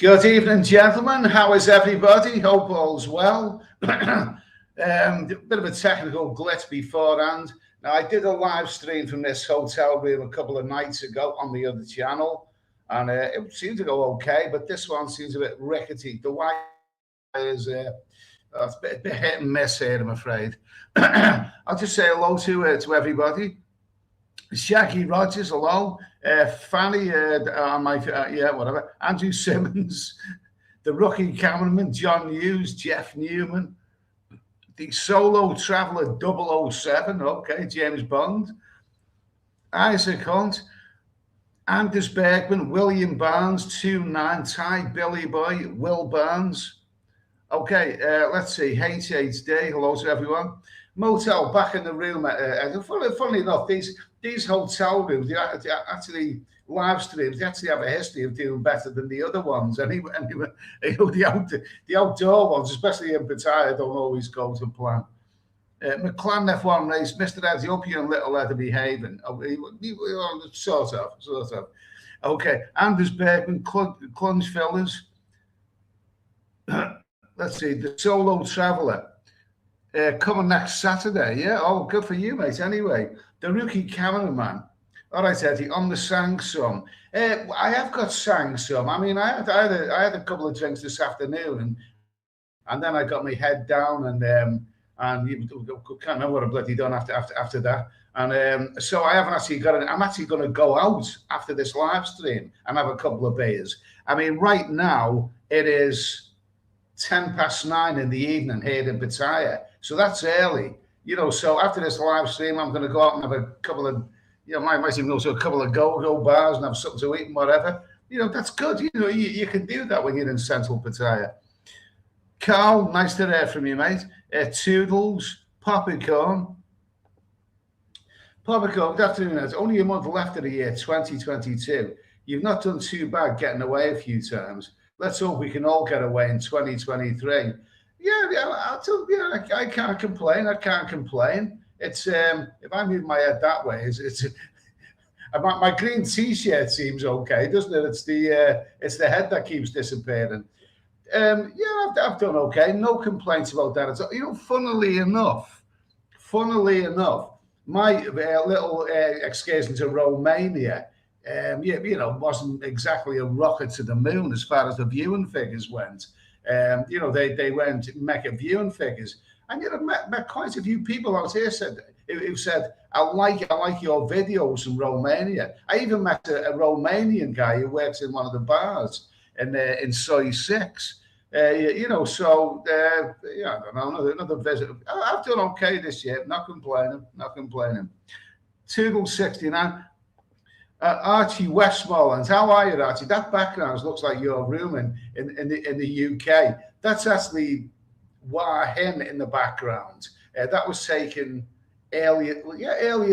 Good evening, gentlemen. How is everybody? Hope all's well. A bit of a technical glitch beforehand. Now, I did a live stream from this hotel room a couple of nights ago on the other channel, and it seemed to go okay, but this one seems a bit rickety. The Wi-Fi is it's a bit hit and miss here, I'm afraid. I'll just say hello to everybody. Shaggy Rogers, hello. Fanny, on my yeah, whatever. Andrew Simmons, the rookie cameraman, John Hughes, Jeff Newman, the solo traveller 007, okay, James Bond, Isaac Hunt, Anders Bergman, William Barnes, 29, Ty Billy Boy, Will Barnes. Okay, let's see, HHD, hello to everyone. Motel back in the room. Funnily enough, these hotel rooms, they actually live streams, they actually have a history of doing better than the other ones. Anyway, you know, the outdoor ones, especially in Pattaya, don't always go to plan. McLaren F1 race, Mr. Ethiopian Little Leather behaving. Sort of. Okay, Anders Bergman, Clunge Fillers. Let's see, the solo traveller. Coming next Saturday, yeah. Oh, good for you, mate. Anyway, the rookie cameraman. All right, Eddie, on the sang some. I have got sang some. I mean, I had a couple of drinks this afternoon, and then I got my head down, and can't remember what I bloody done after that. And so I haven't actually got it. I'm actually going to go out after this live stream and have a couple of beers. I mean, right now it is 9:10 in the evening here in Pattaya. So that's early, you know. So after this live stream, I'm going to go out and have a couple of, you know, might even go to a couple of go-go bars and have something to eat and whatever. You know, that's good. You know, you can do that when you're in central Pattaya. Carl, nice to hear from you, mate. Toodles, Popcorn. Popcorn, good afternoon. It's only a month left of the year 2022. You've not done too bad getting away a few times. Let's hope we can all get away in 2023. I can't complain. I can't complain. It's if I move my head that way, it's my green T-shirt seems okay, doesn't it? It's the head that keeps disappearing. I've done okay. No complaints about that at all. You know, funnily enough, my little excursion to Romania, wasn't exactly a rocket to the moon as far as the viewing figures went. They went mega viewing figures, and met quite a few people out here who said, I like your videos from Romania. I even met a Romanian guy who works in one of the bars in Soy 6. I don't know, another visit. I've done okay this year. Not complaining. Toogle 69. Archie Westmoreland, how are you, Archie? That background looks like your room in the UK. That's actually Wahin in the background. That was taken earlier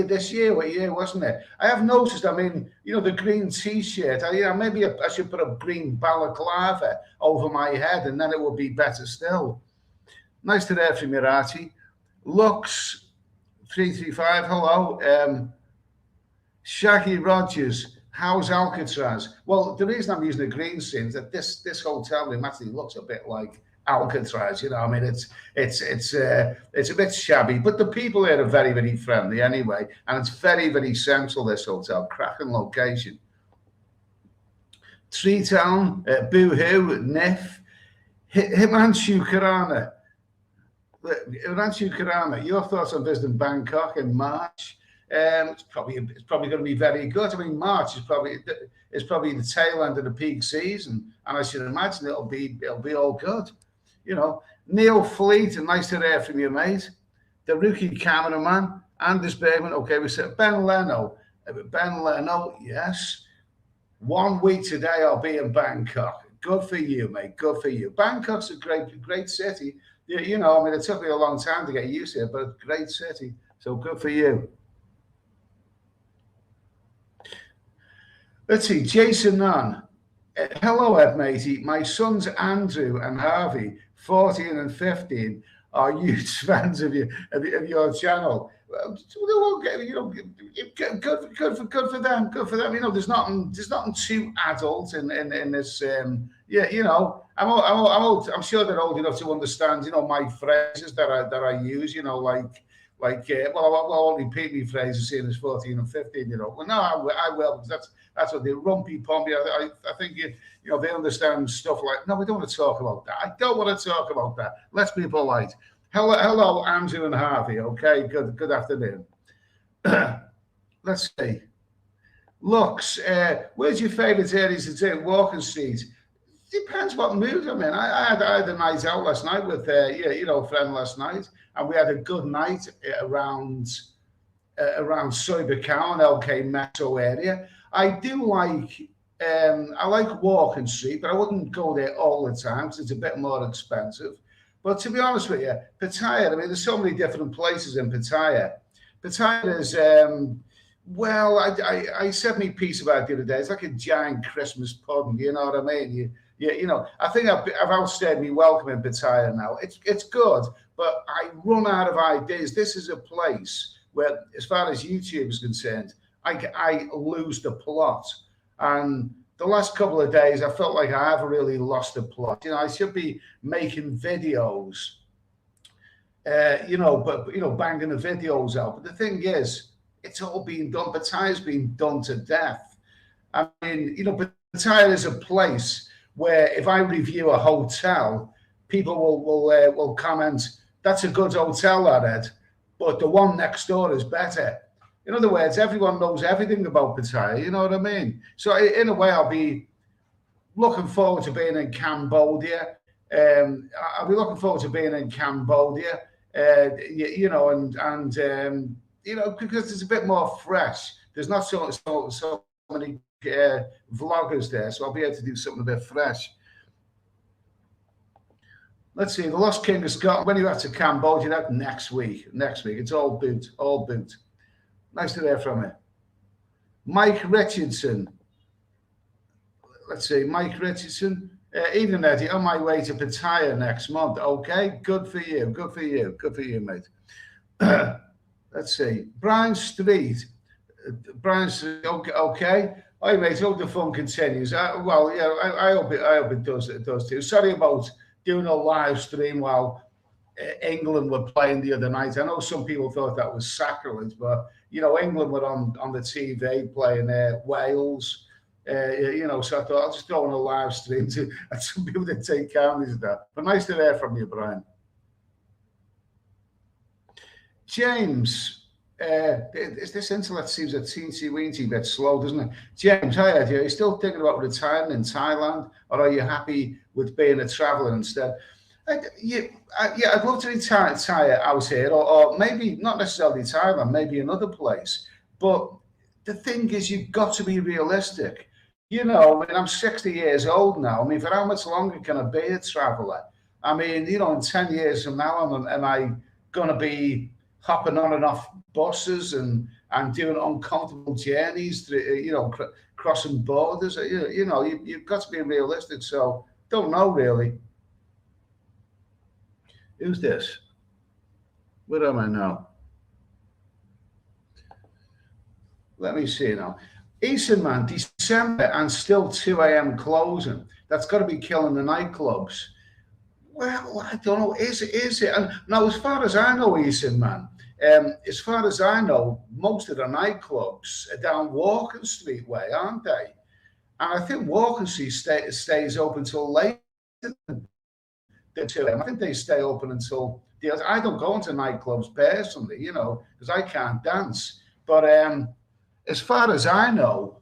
this year. What year wasn't it? I have noticed. I mean, you know, the green T-shirt. Maybe I should put a green balaclava over my head, and then it will be better still. Nice to hear from you, Archie. Lux 335. Hello. Shaggy Rogers, how's Alcatraz? Well, the reason I'm using the green scene is that this hotel room actually looks a bit like Alcatraz. You know, I mean, it's a bit shabby, but the people here are very, very friendly anyway, and it's very, very central. This hotel, cracking location. Tree Town, Boohoo, Nif, Himanshu Karana. Your thoughts on visiting Bangkok in March? It's probably going to be very good. I mean, March is probably the tail end of the peak season, and I should imagine it'll be all good. You know, Neil Fleet, and nice to hear from you, mate. The rookie cameraman, Anders Bergman. Okay, we said Ben Leno, yes. 1 week today, I'll be in Bangkok. Good for you, mate. Good for you. Bangkok's a great city. You know, I mean, it took me a long time to get used to it, but it's a great city. So good for you. Let's see, Jason Nunn. Hello, Ed, matey. My sons Andrew and Harvey, 14 and 15, are huge fans of your channel. You know, good for them. Good for them. You know, there's nothing too adult in this Yeah, I'm sure they're old enough to understand, my phrases that I use, well, I won't repeat me phrases seeing as 14 and 15, Well, no, I will, because that's what they rumpy pumpy. I think they understand stuff like. No, we don't want to talk about that. I don't want to talk about that. Let's be polite. Hello, Andrew and Harvey. Okay, good afternoon. Let's see. Looks, where's your favourite areas to take walking street? Depends what mood I'm in. I had a night out last night with a friend last night, and we had a good night around Soybecow and LK Metro area. I like walking street, but I wouldn't go there all the time because it's a bit more expensive. But to be honest with you, Pattaya, I mean, there's so many different places in Pattaya. Pattaya is well, I said me piece about it the other day. It's like a giant Christmas pudding. You know what I mean? I think I've outstayed me welcome in Pattaya now. It's good, but I run out of ideas. This is a place where, as far as YouTube is concerned, I lose the plot. And the last couple of days, I felt like I haven't really lost the plot. I should be making videos, banging the videos out. But the thing is, it's all being done. Pattaya's been done to death. I mean, Pattaya is a place where if I review a hotel, people will comment, "That's a good hotel, that Ed, but the one next door is better." In other words, everyone knows everything about Pattaya. You know what I mean? So in a way, I'll be looking forward to being in Cambodia. I'll be looking forward to being in Cambodia. Because it's a bit more fresh. There's not so many vloggers there, so I'll be able to do something a bit fresh. Let's see, the Lost King of Scotland. When you have to Cambodia, that's next week. It's all boot. Nice to hear from you. Mike Richardson. Let's see, Mike Richardson. Evening, Eddie. On my way to Pattaya next month. Okay, good for you, mate. Let's see, Brian Street. Okay. Hey, mate, hope the fun continues. I hope it does too. Sorry about doing a live stream while England were playing the other night. I know some people thought that was sacrilege, but England were on the TV playing Wales. So I thought I'll just go on a live stream and some people didn't take kindly to that. But nice to hear from you, Brian. James, this internet seems a teensy-weensy bit slow, doesn't it? James, hi, Eddie. Are you still thinking about retiring in Thailand, or are you happy with being a traveller instead? I'd love to retire out here, or maybe not necessarily Thailand, maybe another place. But the thing is, you've got to be realistic. I'm 60 years old now. I mean, for how much longer can I be a traveller? I mean, in 10 years from now, am I going to be hopping on and off buses and doing uncomfortable journeys through, crossing borders? You've got to be realistic. So don't know really. Who's this? Where am I now? Let me see now. Eastern man, December and still 2 a.m. closing. That's got to be killing the nightclubs. Well, I don't know. Is it? And now, as far as I know, Eastern man, as far as I know, most of the nightclubs are down Walking Street way, aren't they? And I think Walking Street stays open till late. I think they stay open until I don't go into nightclubs personally, because I can't dance. But as far as I know,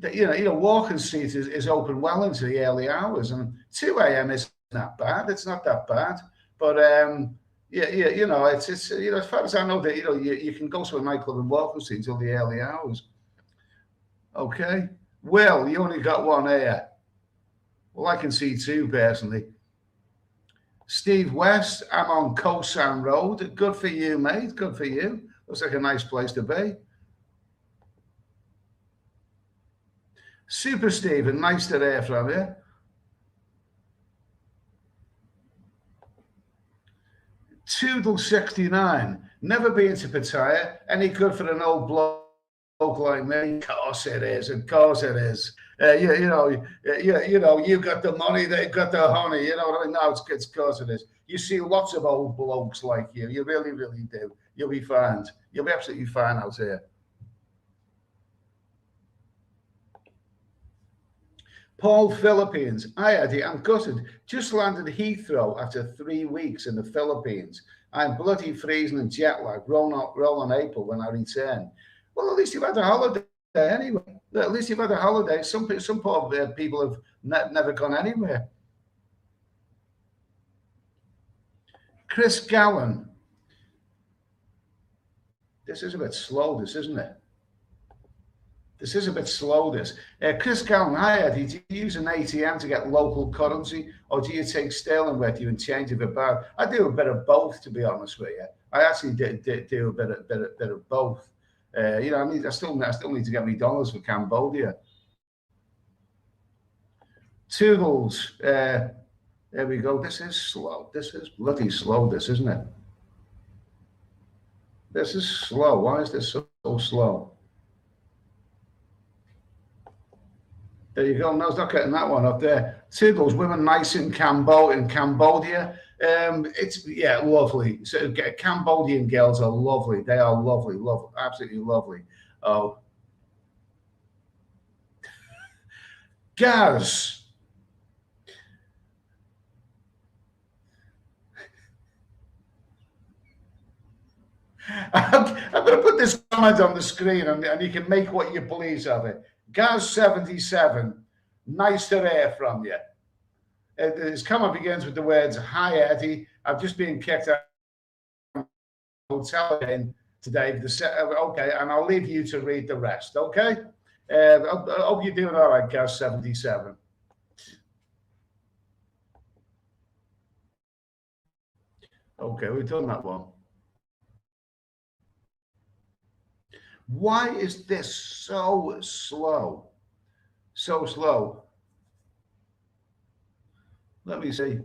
Walking Street is open well into the early hours, and 2 a.m. isn't that bad. It's not that bad. But it's as far as I know that you can go to a nightclub in Walking Street until the early hours. Okay. Well, you only got one here. Well, I can see two personally. Steve West, I'm on Kosan Road. Good for you, mate. Good for you. Looks like a nice place to be. Super Stephen, nice to hear from you. Toodle69, never been to Pattaya. Any good for an old bloke like me? Of course it is. You got the money, they've got the honey. You know what I mean? No, it's because of this. You see lots of old blokes like you. You really, really do. You'll be fine. You'll be absolutely fine out here. Paul, Philippines. Hi, Eddie. I'm gutted. Just landed Heathrow after 3 weeks in the Philippines. I'm bloody freezing and jet lag. Roll on April when I return. Well, at least you've had a holiday anyway. At least you've had a holiday. Some poor people have never gone anywhere. Chris Gowan. This is a bit slow, this, isn't it? This is a bit slow, this. Chris Gowan, hi, Eddie. Do you use an ATM to get local currency, or do you take sterling with you and change it about? I do a bit of both, to be honest with you. I actually do a bit of both. I mean, I still need to get me dollars for Cambodia. Toodles. There we go. This is slow. This is bloody slow, this, isn't it? This is slow. Why is this so slow? There you go. No, it's not getting that one up there. Toodles, women nice in Cambodia. It's lovely. So Cambodian girls are lovely. They are lovely, absolutely lovely. Oh, Gaz. I'm going to put this comment on the screen, and you can make what you please of it. Gaz77, nice to hear from you. His comment begins with the words, "Hi, Eddie. I've just been kicked out of the hotel again today." Okay, and I'll leave you to read the rest, okay? I hope you're doing all right, Gaz77. Okay, we've done that one. Why is this so slow? So slow. Let me see.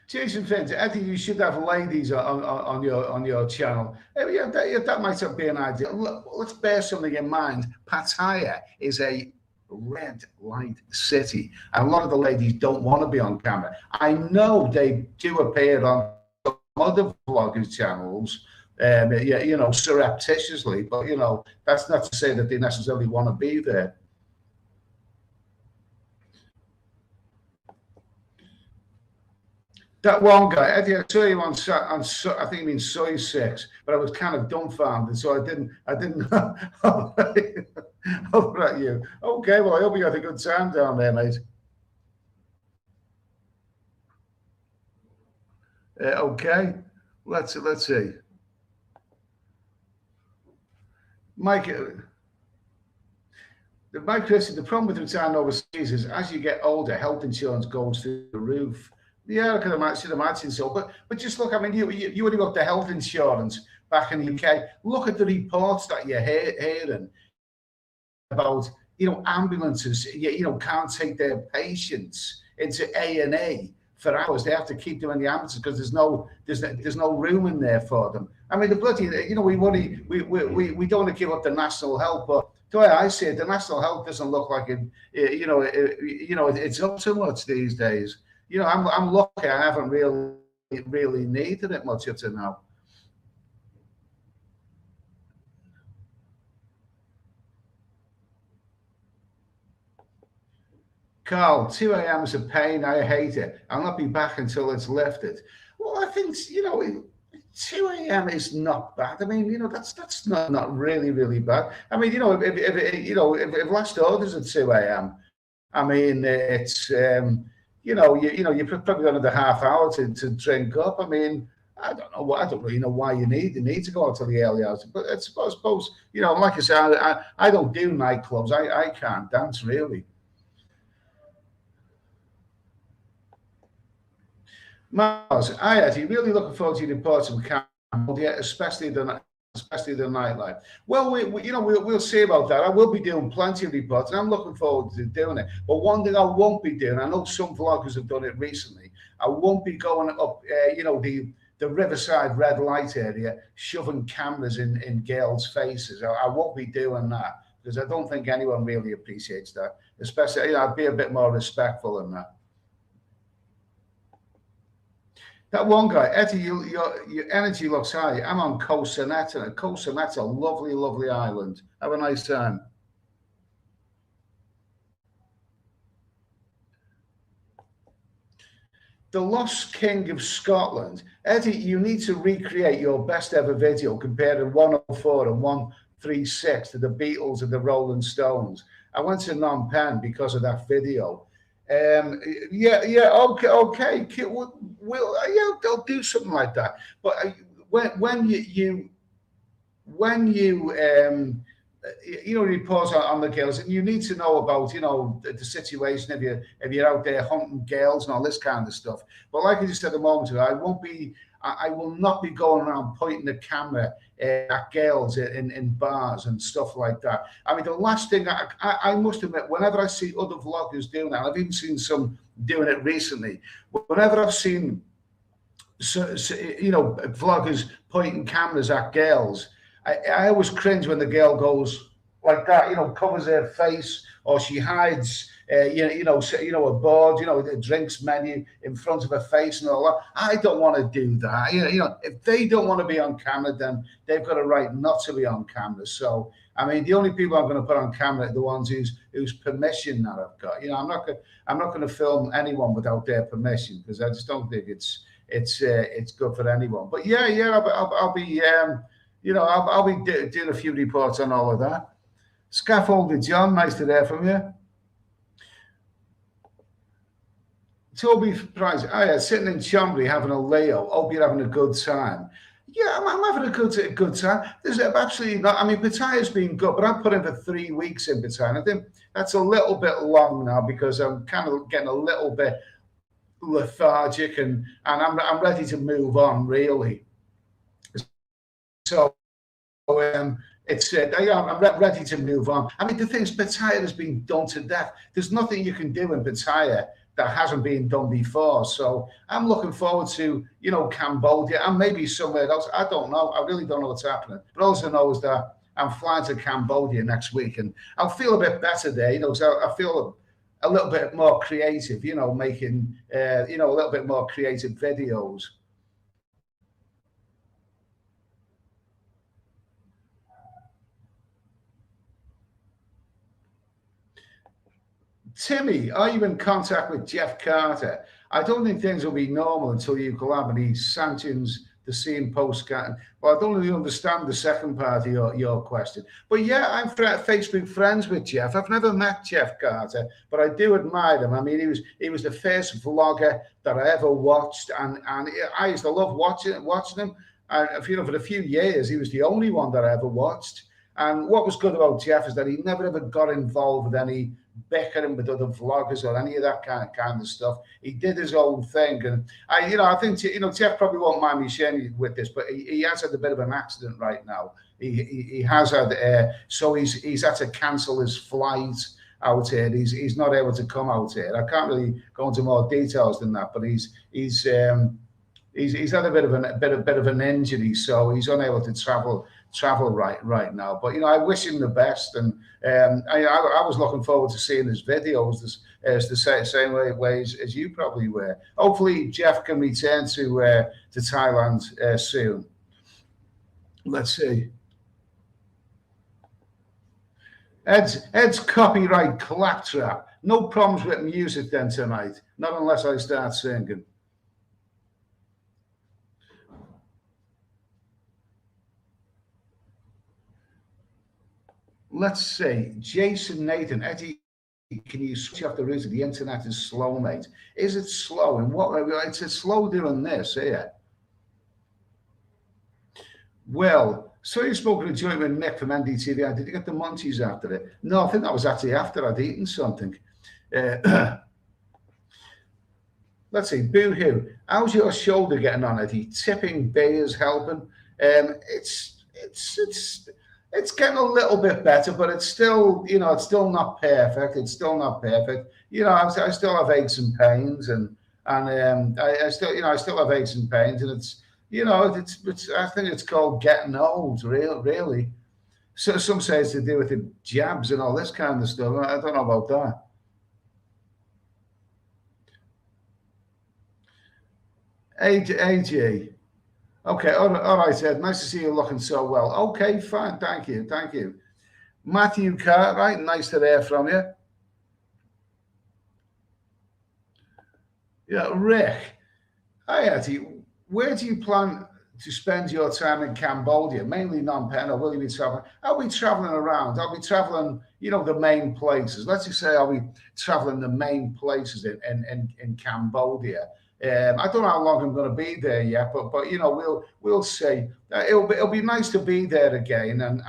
Jason Finch, I think you should have ladies on your channel. Yeah, that might be an idea. Let's bear something in mind. Pattaya is a red light city, and a lot of the ladies don't want to be on camera. I know they do appear on other vloggers' channels, surreptitiously, but that's not to say that they necessarily want to be there. That one guy, Eddie, I saw you on I think you mean Soy 6, but I was kind of dumbfounded, so I didn't over at you. Okay, well, I hope you had a good time down there, mate. Okay, let's see. Mike Christie, the problem with retiring overseas is as you get older, health insurance goes through the roof. Yeah, I can imagine so. But just look, I mean, you only got the health insurance back in the UK. Look at the reports that you're hearing about, ambulances, can't take their patients into A&E for hours. They have to keep doing the ambulances because there's no room in there for them. I mean, the bloody, we don't want to give up the national health, but the way I see it, the national health doesn't look like it's up too much these days. I'm lucky I haven't really needed it much up to now. Carl, 2 a.m. is a pain. I hate it. I'll not be back until it's lifted. Well, I think 2 a.m. is not bad. I mean, that's not really bad. I mean, if last orders at 2 a.m., I mean, it's you're probably got another half hour to drink up. I mean, I don't really know why you need to go out to the early hours. But I suppose like I said, I don't do nightclubs. I can't dance really. Miles, I actually really looking forward to your reports from Cambodia, especially the nightlife. Well, we'll see about that. I will be doing plenty of reports, and I'm looking forward to doing it. But one thing I won't be doing, I know some vloggers have done it recently. I won't be going up, the Riverside red light area, shoving cameras in girls' faces. I won't be doing that. because I don't think anyone really appreciates that. Especially, you know, I'd be a bit more respectful than that. That one guy, Eddie, your energy looks high. I'm on Koh Samet, and Koh Samet's a lovely, lovely island. Have a nice time. The Lost King of Scotland. Eddie, you need to recreate your best ever video comparing 104 and 136 to the Beatles and the Rolling Stones. I went to Phnom Penh because of that video. Yeah, okay. They'll do something like that. But when you report on the girls, and you need to know about, you know, the situation if you're out there hunting girls and all this kind of stuff. But like I just said a moment ago, I will not be going around pointing the camera at girls in bars and stuff like that. I mean, the last thing I must admit, whenever I see other vloggers doing that, I've even seen some doing it recently. Whenever I've seen, vloggers pointing cameras at girls, I always cringe when the girl goes like that, you know, covers her face, or she hides, a board, a drinks menu in front of her face and all that. I don't want to do that. If they don't want to be on camera, then they've got a right not to be on camera. So, I mean, the only people I'm going to put on camera are the ones whose permission that I've got. I'm not going to film anyone without their permission, because I just don't think it's good for anyone. But I'll be doing a few reports on all of that. Scaffolder John, nice to hear from you. Toby Price, sitting in Chambly having a layout. Hope you're having a good time. Yeah, I'm having a good time. There's absolutely not. I mean, Pattaya's been good, but I'm putting for 3 weeks in Pattaya. I think that's a little bit long now, because I'm kind of getting a little bit lethargic, and I'm ready to move on, really. So I'm ready to move on. I mean, the thing is, Pattaya has been done to death. There's nothing you can do in Pattaya that hasn't been done before. So I'm looking forward to, Cambodia and maybe somewhere else. I don't know. I really don't know what's happening. But all I know is that I'm flying to Cambodia next week, and I'll feel a bit better there, because I feel a little bit more creative, making, a little bit more creative videos. Timmy, are you in contact with Jeff Carter? I don't think things will be normal until you collab and he sanctions the scene postcard. Well, I don't really understand the second part of your question. But yeah, I'm Facebook friends with Jeff. I've never met Jeff Carter, but I do admire him. I mean, he was the first vlogger that I ever watched, and I used to love watching him. And for a few years, he was the only one that I ever watched. And what was good about Jeff is that he never ever got involved with any bickering with other vloggers or any of that kind of stuff. He did his own thing, and I think Jeff probably won't mind me sharing you with this, but he has had a bit of an accident right now. He has had so he's had to cancel his flight out here. He's not able to come out here. I can't really go into more details than that, but he's had a bit of an injury, so he's unable to travel right now. But I wish him the best, and I was looking forward to seeing his videos as the same ways as you probably were. Hopefully Jeff can return to Thailand soon. Let's see. Ed's copyright claptrap. No problems with music then tonight, not unless I start singing. Let's see, Jason Nathan, Eddie, can you switch off the router? The internet is slow, mate. Is it slow? And what? It's slow doing this here. Well, so you've spoken to Joey and Nick from NDTV. Did you get the munchies after it? No, I think that was actually after I'd eaten something. Let's see, boo-hoo. How's your shoulder getting on, Eddie? Tipping beers helping? It's getting a little bit better, but it's still, it's still not perfect. It's still not perfect. I still have aches and pains, and I still have aches and pains, and it's I think it's called getting old, really. So some say it's to do with the jabs and all this kind of stuff. I don't know about that. AG. Okay, all right, Ed. Nice to see you looking so well. Okay, fine. Thank you. Thank you. Matthew Cartwright, nice to hear from you. Yeah, Rick. Hi, Eddie. Where do you plan to spend your time in Cambodia? Mainly Phnom Penh, or will you be traveling? I'll be traveling around. I'll be traveling, the main places. Let's just say I'll be traveling the main places in Cambodia. I don't know how long I'm going to be there yet, but we'll see. It'll be nice to be there again and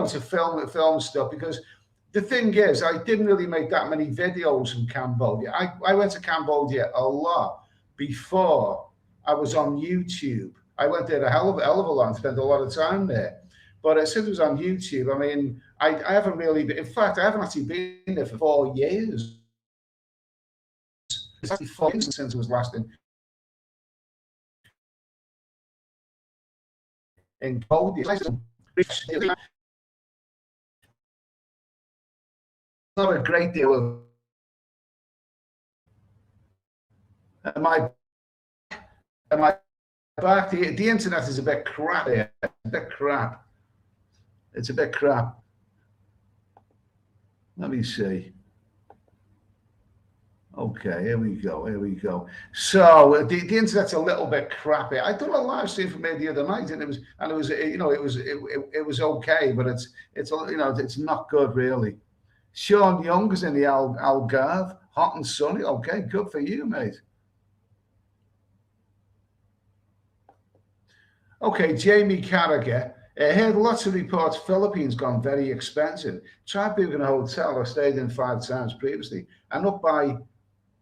to film stuff, because the thing is, I didn't really make that many videos from Cambodia. I went to Cambodia a lot before I was on YouTube. I went there a hell of a lot, spent a lot of time there. But since it was on YouTube, I mean, I haven't really been, in fact, I haven't actually been there for 4 years. It's actually 4 years since it was last in Cambodia. Not a great deal of am I back? The internet is a bit crap here. It's a bit crap. It's a bit crap. Let me see. Okay, here we go. Here we go. So the internet's a little bit crappy. I done a live stream from here the other night, and it was okay, but it's not good really. Sean Young is in the Algarve, hot and sunny. Okay, good for you, mate. Okay, Jamie Carragher. I heard lots of reports Philippines gone very expensive. Tried booking a hotel I stayed in 5 times previously, and up by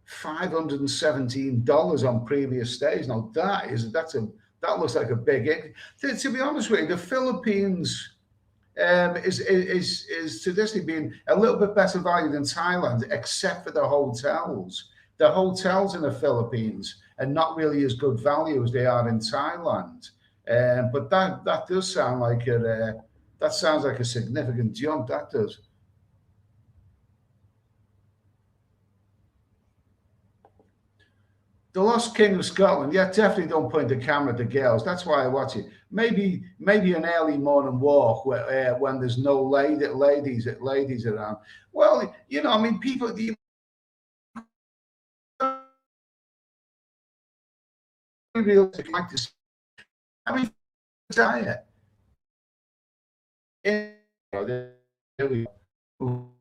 $517 on previous stays. Now that looks like a big. To be honest with you, the Philippines is traditionally been a little bit better value than Thailand, except for the hotels. The hotels in the Philippines are not really as good value as they are in Thailand. But that does sound like that sounds like a significant jump. That does. The Lost King of Scotland. Yeah, definitely don't point the camera at the girls. That's why I watch it. Maybe an early morning walk when there's no ladies around. Well, I mean, people. Realistic like this. I mean, diet. There we go.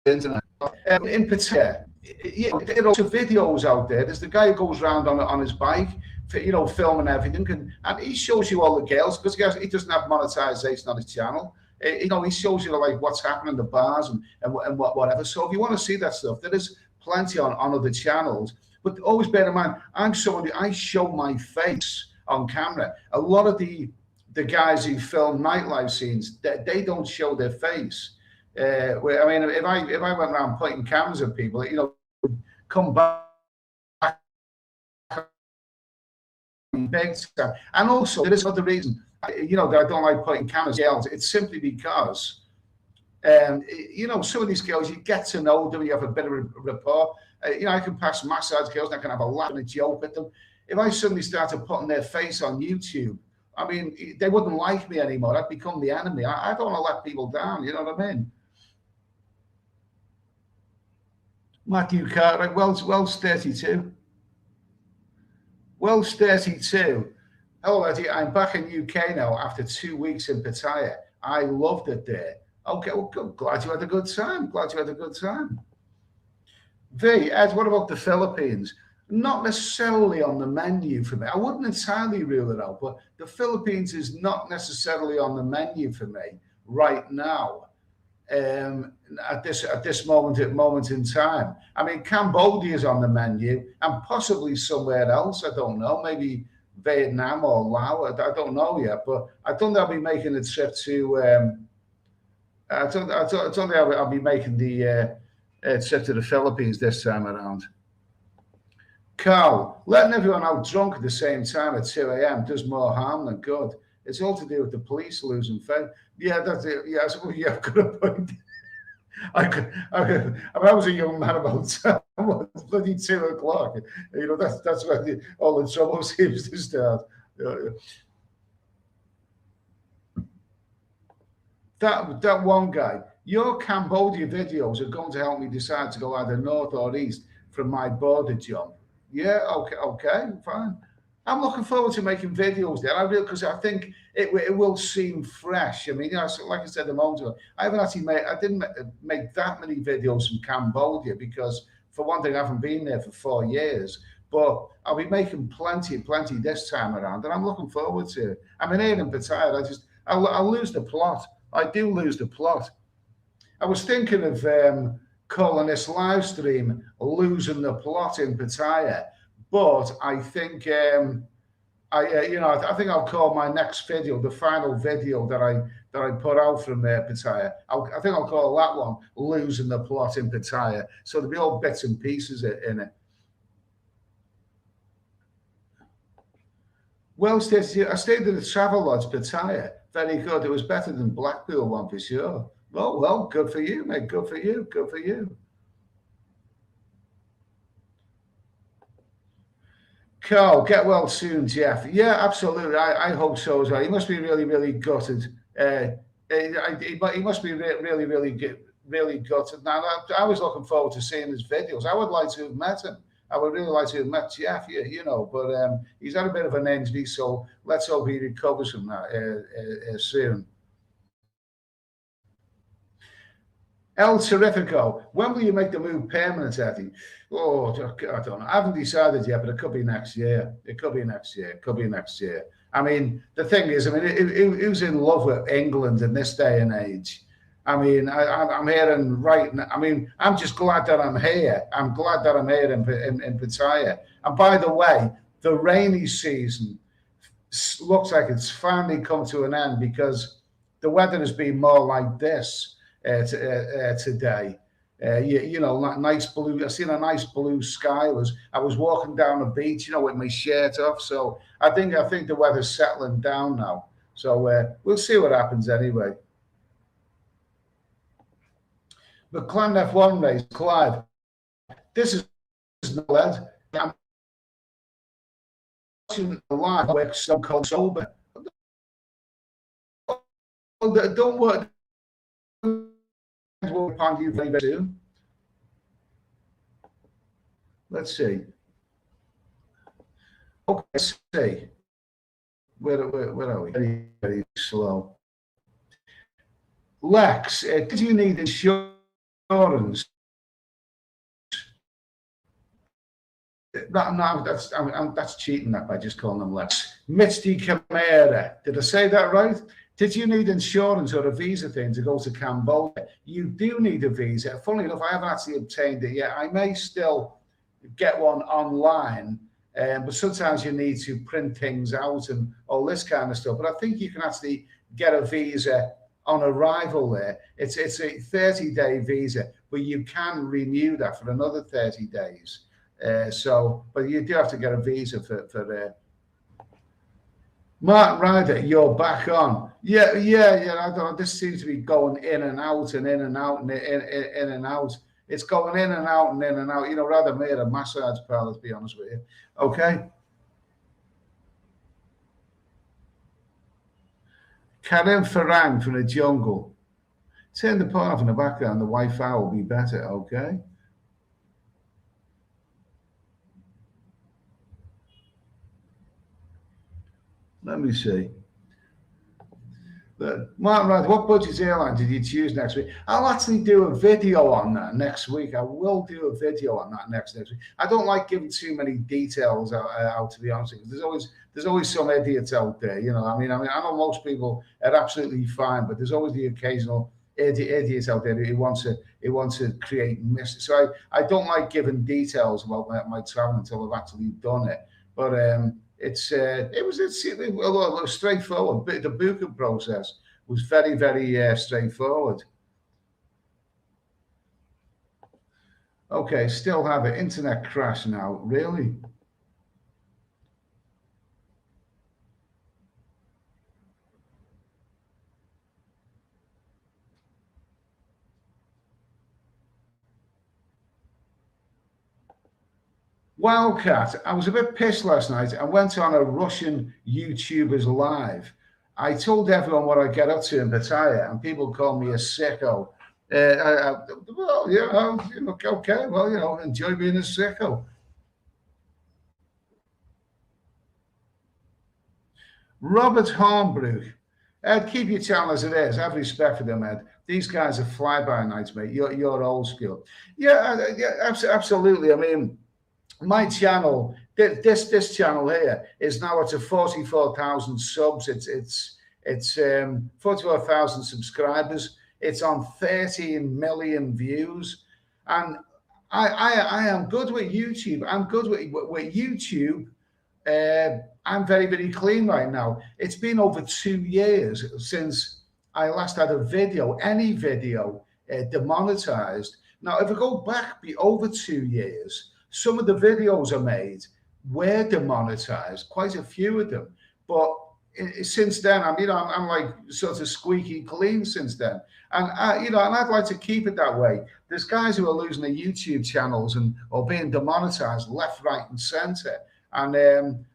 Internet. In Pattaya, there are videos out there. There's the guy who goes around on his bike, filming everything, and he shows you all the girls, because he doesn't have monetization on his channel. He shows you like what's happening in the bars and whatever. So if you want to see that stuff, there is plenty on other channels. But always bear in mind, I show my face on camera. A lot of the guys who film nightlife scenes, they don't show their face. I mean, if I went around pointing cameras at people, come back big time. And also, there is another reason, that I don't like pointing cameras at girls. It's simply because, some of these girls, you get to know them, you have a bit of a rapport. I can pass massage girls, and I can have a laugh and a joke with them. If I suddenly started putting their face on YouTube, I mean, they wouldn't like me anymore. I'd become the enemy. I don't want to let people down. You know what I mean? Matthew Cartwright, Wells 32. Wells 32. Hello, Eddie. I'm back in UK now after 2 weeks in Pattaya. I loved it there. Okay, well, good. Glad you had a good time. V, Ed, what about the Philippines? Not necessarily on the menu for me. I wouldn't entirely rule it out, but the Philippines is not necessarily on the menu for me right now. At this moment in time. I mean, Cambodia is on the menu, and possibly somewhere else. I don't know, maybe Vietnam or Laos. I don't know yet, but I don't think I'll be making a trip to. I don't think I'll be making the trip to the Philippines this time around. Carl, letting everyone out drunk at the same time at 2 a.m. does more harm than good. It's all to do with the police losing faith. Yeah, that's it. Yeah, so, yeah, I've got a point. I was a young man about bloody 2 o'clock. You know, that's when all the trouble seems to start. That one guy, your Cambodia videos are going to help me decide to go either north or east from my border jump. Yeah, okay, fine. I'm looking forward to making videos there. Because I think it will seem fresh. I mean, you know, like I said a moment ago, I didn't make that many videos from Cambodia because, for one thing, I haven't been there for 4 years. But I'll be making plenty this time around, and I'm looking forward to it. I mean, here in Pattaya, I'll lose the plot. I do lose the plot. I was thinking of calling this live stream "Losing the Plot in Pattaya," but I think I think I'll call my next video, the final video that I put out from Pattaya. I think I'll call that one "Losing the Plot in Pattaya." So there'll be all bits and pieces in it. Well, I stayed in the Travel Lodge, Pattaya. Very good. It was better than Blackpool one for sure. Well, good for you, mate. Good for you. Good for you. Carl, get well soon, Jeff. Yeah, absolutely. I hope so as well. He must be really, really gutted. He must be really gutted. Now, I was looking forward to seeing his videos. I would like to have met him. I would really like to have met Jeff, you know, but he's had a bit of an injury, so let's hope he recovers from that soon. El Terrifico, when will you make the move permanent, Eddie? Oh, I don't know. I haven't decided yet, but it could be next year. It could be next year. It could be next year. I mean, the thing is, I mean, who's in love with England in this day and age? I mean, I'm hearing right now. I mean, I'm just glad that I'm here. I'm glad that I'm here in Pattaya. And by the way, the rainy season looks like it's finally come to an end because the weather has been more like this today. You know, nice blue. I seen a nice blue sky. I was walking down the beach, you know, with my shirt off. So I think the weather's settling down now. So we'll see what happens anyway. But Clan F1 race, Clive, this is no lad. I'm watching the live where some cold sober. Don't work upon you very soon. Let's see. Okay, let's see. Where are we? Very, very slow. Lex, did you need insurance? No, that's cheating that by just calling them Lex. Misty Camara, did I say that right? Did you need insurance or a visa thing to go to Cambodia? You do need a visa. Funnily enough, I haven't actually obtained it yet. I may still get one online, but sometimes you need to print things out and all this kind of stuff. But I think you can actually get a visa on arrival there. It's a 30-day visa, but you can renew that for another 30 days. But you do have to get a visa for Mark Ryder, you're back on. Yeah. I don't know. This seems to be going in and out and in and out and in and out. It's going in and out and in and out. You know, rather made a massage parlor, to be honest with you. Okay. Karen Farang from the jungle. Turn the porn off in the background. The Wi-Fi will be better. Okay. Let me see. Martin Wright, what budget airline did you choose next week? I'll actually do a video on that next week. I will do a video on that next week. I don't like giving too many details out to be honest with you. There's always some idiots out there, you know. I mean, I know most people are absolutely fine, but there's always the occasional idiots out there who wants to create mystery. So I don't like giving details about my travel until I've actually done it. But it was straightforward. The booking process was very, very straightforward. Okay, still have an internet crash now. Really? Wildcat, I was a bit pissed last night. I went on a Russian YouTuber's live. I told everyone what I get up to in Pattaya, and people call me a sicko. Well, okay, well, enjoy being a sicko. Robert Hornbrook, Ed, keep your channel as it is. I have respect for them, Ed. These guys are fly-by-nights, mate. You're old school. Yeah, absolutely. I mean, my channel, this channel here, is now at 44,000 subs. It's 44,000 subscribers. It's on 13 million views, and I am good with YouTube. I'm good with YouTube. I'm very clean right now. It's been over 2 years since I last had a video, any video, demonetized. Now, if I go back be over 2 years, some of the videos I made were demonetized, quite a few of them. But since then, I'm like sort of squeaky clean since then. And and I'd like to keep it that way. There's guys who are losing their YouTube channels or being demonetized left, right, and center. And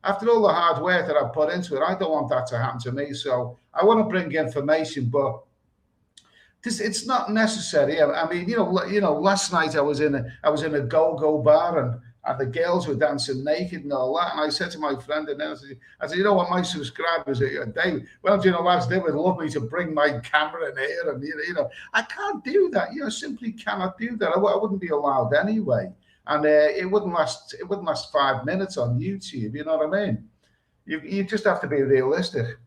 after all the hard work that I put into it, I don't want that to happen to me. So I want to bring information, but it's not necessary. I mean, last night I was in a go-go bar, and the girls were dancing naked and all that. And I said to my friend, and then I said, you know what, my subscribers, when I'm doing a live, they would love me to bring my camera in here, and I can't do that. Simply cannot do that. I wouldn't be allowed anyway. And it wouldn't last 5 minutes on YouTube. You know what I mean? You just have to be realistic.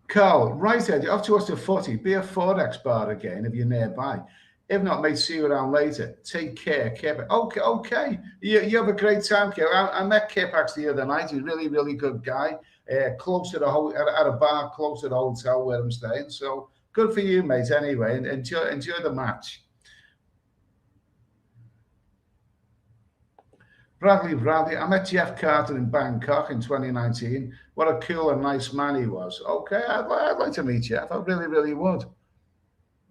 Carl, right, Ed, you're off to watch the footy. Be a Forex bar again if you're nearby. If not, mate, see you around later. Take care, Kip. Okay. You have a great time, Kip. I met Kip actually the other night. He's a really good guy. Close to the at a bar close to the hotel where I'm staying. So good for you, mate. Anyway, and enjoy the match. Bradley, I met Jeff Carter in Bangkok in 2019. What a cool and nice man he was. Okay, I'd like to meet Jeff. I really would.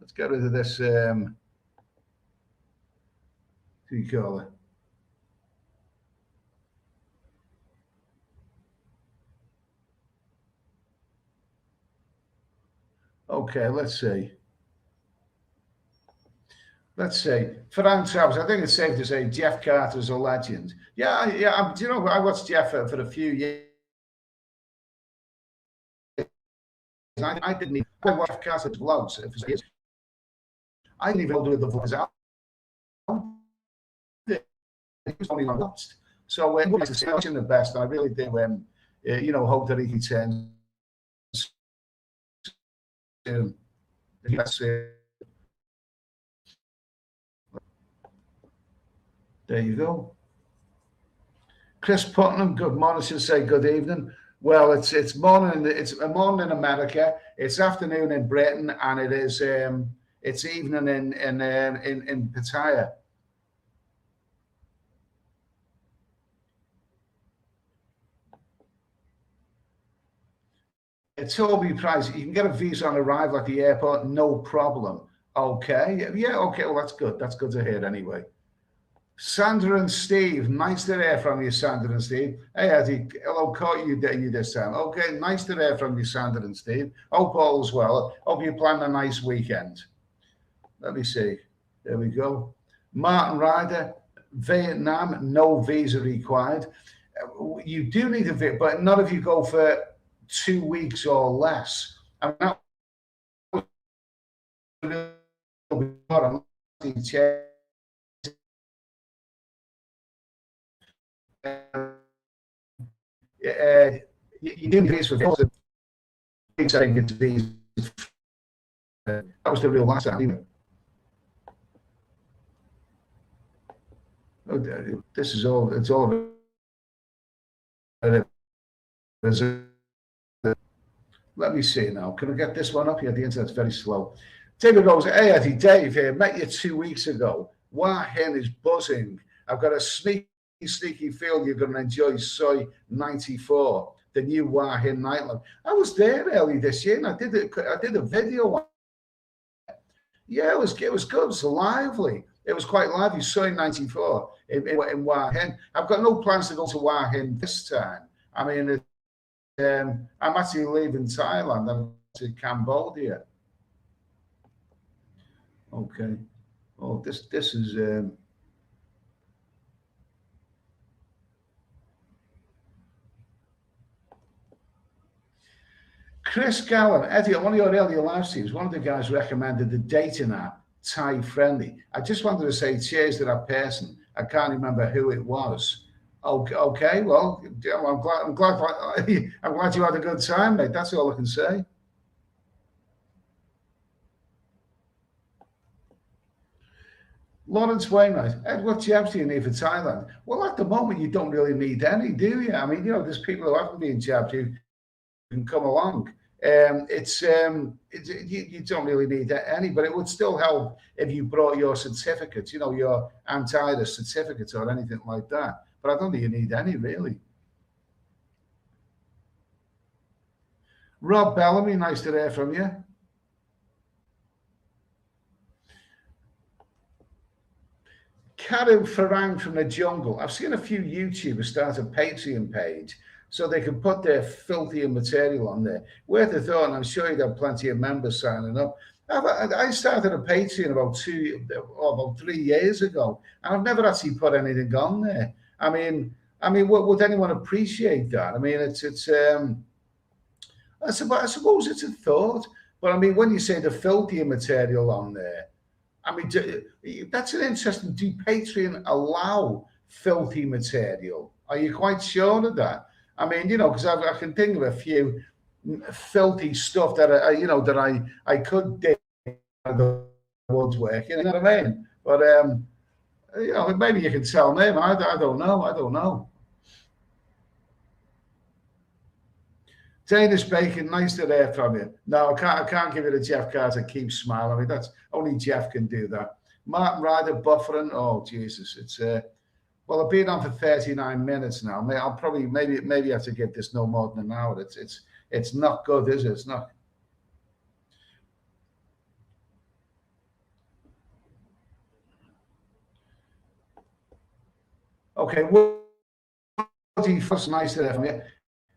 Let's get rid of this. Who you call it? Okay, let's see. Frank Travis, I think it's safe to say Jeff Carter's a legend. Yeah. I watched Jeff for a few years. I didn't even watch Jeff Carter's vlogs for years. I didn't even do the vlogs out. He was only watched. So when he's watching the best, I really do hope that he returns. There you go. Chris Putnam, good morning. Should say good evening. Well, it's morning. It's a morning in America. It's afternoon in Britain, and it's evening in Pattaya. Toby Price, you can get a visa on arrival at the airport, no problem. Okay, yeah, okay. Well, that's good. That's good to hear. Anyway. Sandra and Steve, nice to hear from you, Sandra and Steve. Hey, Eddie, hello, caught you this time. Okay, nice to hear from you, Sandra and Steve. Hope all's well. Hope you plan a nice weekend. Let me see. There we go. Martin Ryder, Vietnam, no visa required. You do need a visa, but not if you go for 2 weeks or less. I'm not. You do this for that was the real last time. This is all. It's all. Let me see now. Can I get this one up here? The internet's very slow. David goes, hey, Eddie, Dave here. Met you 2 weeks ago. Wah Hin is buzzing. I've got a sneaky feel you're going to enjoy Soy 94, the new Wah Hin nightlife. I was there early this year, and I did a video. Yeah, it was good. It was lively. It was quite lively. Soy 94 in Wah Hin. I've got no plans to go to Wah Hin this time. I mean, I'm actually leaving Thailand. I'm to Cambodia. Okay. Oh, this is Chris Gallen. Eddie, at one of your earlier live streams, one of the guys recommended the dating app Thai Friendly. I just wanted to say cheers to that person. I can't remember who it was. Okay, well, I'm glad you had a good time, mate. That's all I can say. Lawrence Wainwright, Ed, what jabs do you need for Thailand? Well, at the moment, you don't really need any, do you? I mean, there's people who haven't been jabbed who can come along. You don't really need any, but it would still help if you brought your certificates, your anti-virus certificates or anything like that. But I don't think you need any, really. Rob Bellamy, nice to hear from you. Karim Farang from the jungle. I've seen a few YouTubers start a Patreon page so they can put their filthier material on there. Worth a thought, and I'm sure you'd have plenty of members signing up. I started a Patreon about 3 years ago, and I've never actually put anything on there. I mean, would anyone appreciate that? I mean, I suppose it's a thought, but I mean, when you say the filthier material on there, I mean, that's an interesting. Do Patreon allow filthy material? Are you quite sure of that? I mean, because I can think of a few filthy stuff that I could dig out of the woodwork. You know what I mean? But maybe you can tell me. I don't know. Danish Bacon, nice to hear from you. No, I can't give it to Jeff Carter. Keep smiling. I mean, that's only Jeff can do that. Martin Ryder buffering. Oh Jesus, it's well, I've been on for 39 minutes now. I'll probably maybe have to give this no more than an hour. It's not good, is it? It's not. Okay, first, nice to hear from you.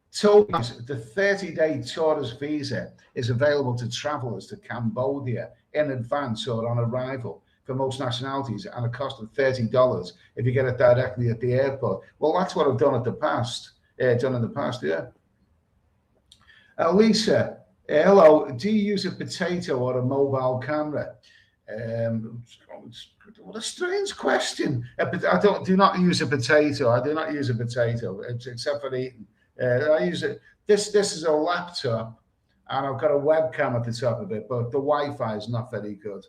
So the 30-day tourist visa is available to travelers to Cambodia in advance or on arrival for most nationalities at a cost of $30 if you get it directly at the airport. Well, that's what I've done in the past, yeah. Lisa, hello, do you use a potato or a mobile camera? What a strange question. I do not use a potato. I do not use a potato, except for eating. I use it. This is a laptop, and I've got a webcam at the top of it, but the Wi-Fi is not very good.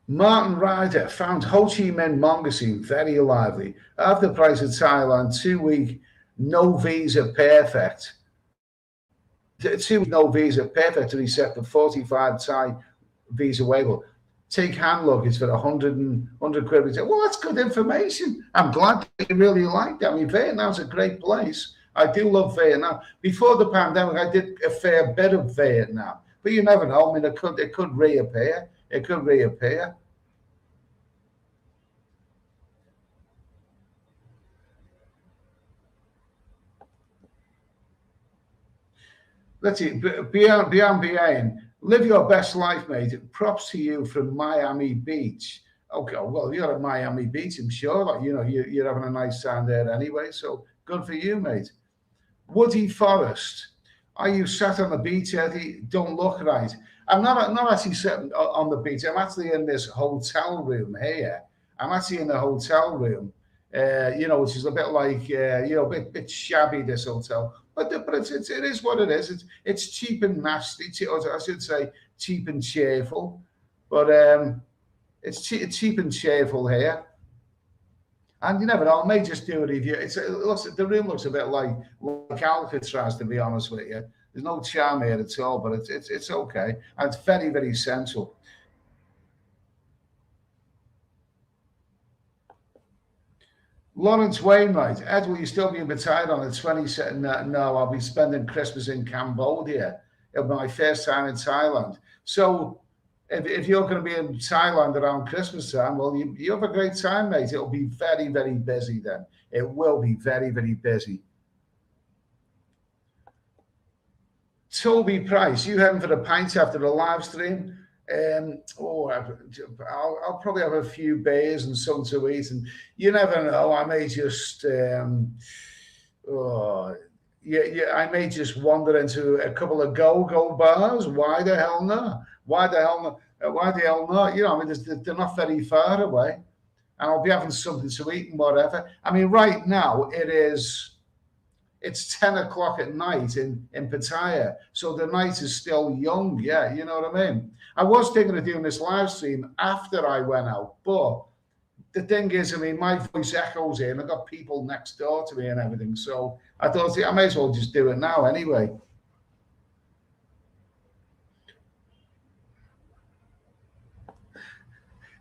Martin Ryder found Ho Chi Minh Mongasine very lively. Half the price of Thailand, 2 week, no visa, perfect. 2 week, no visa, perfect to reset for 45 Thai visa waiver. Take hand luggage for 100 quid. Well, that's good information. I'm glad you really like that. I mean, Vietnam's a great place. I do love Vietnam. Before the pandemic, I did a fair bit of Vietnam, but you never know. I mean, it could reappear. It could reappear. Let's see. Beyond. Live your best life, mate. Props to you from Miami Beach. Okay, well, you're at Miami Beach, I'm sure. Like, you're having a nice time there anyway. So good for you, mate. Woody Forest. Are you sat on the beach, Eddie? Don't look right. I'm not actually sitting on the beach. I'm actually in this hotel room here. I'm actually in the hotel room, which is a bit like, a bit shabby, this hotel. But it is what it is. It's cheap and nasty. Or I should say cheap and cheerful. But it's cheap and cheerful here. And you never know, I may just do a review. The room looks a bit like Alcatraz, to be honest with you. There's no charm here at all, but it's okay. And it's very, very central. Lawrence Wainwright, Ed, will you still be in Pattaya on the 22nd? No, I'll be spending Christmas in Cambodia. It'll be my first time in Thailand. So if you're going to be in Thailand around Christmas time, well, you have a great time, mate. It'll be very, very busy then. It will be very, very busy. Toby Price, you heading for the pints after the live stream? I'll probably have a few beers and something to eat, and you never know. I may just, I may just wander into a couple of go-go bars. Why the hell not? Why the hell not? Why the hell not? You know, I mean, they're not very far away, and I'll be having something to eat and whatever. I mean, right now it's 10 o'clock at night in Pattaya, so the night is still young. Yeah, you know what I mean. I was thinking of doing this live stream after I went out, but the thing is, I mean, my voice echoes here, and I've got people next door to me and everything. So I thought I may as well just do it now anyway.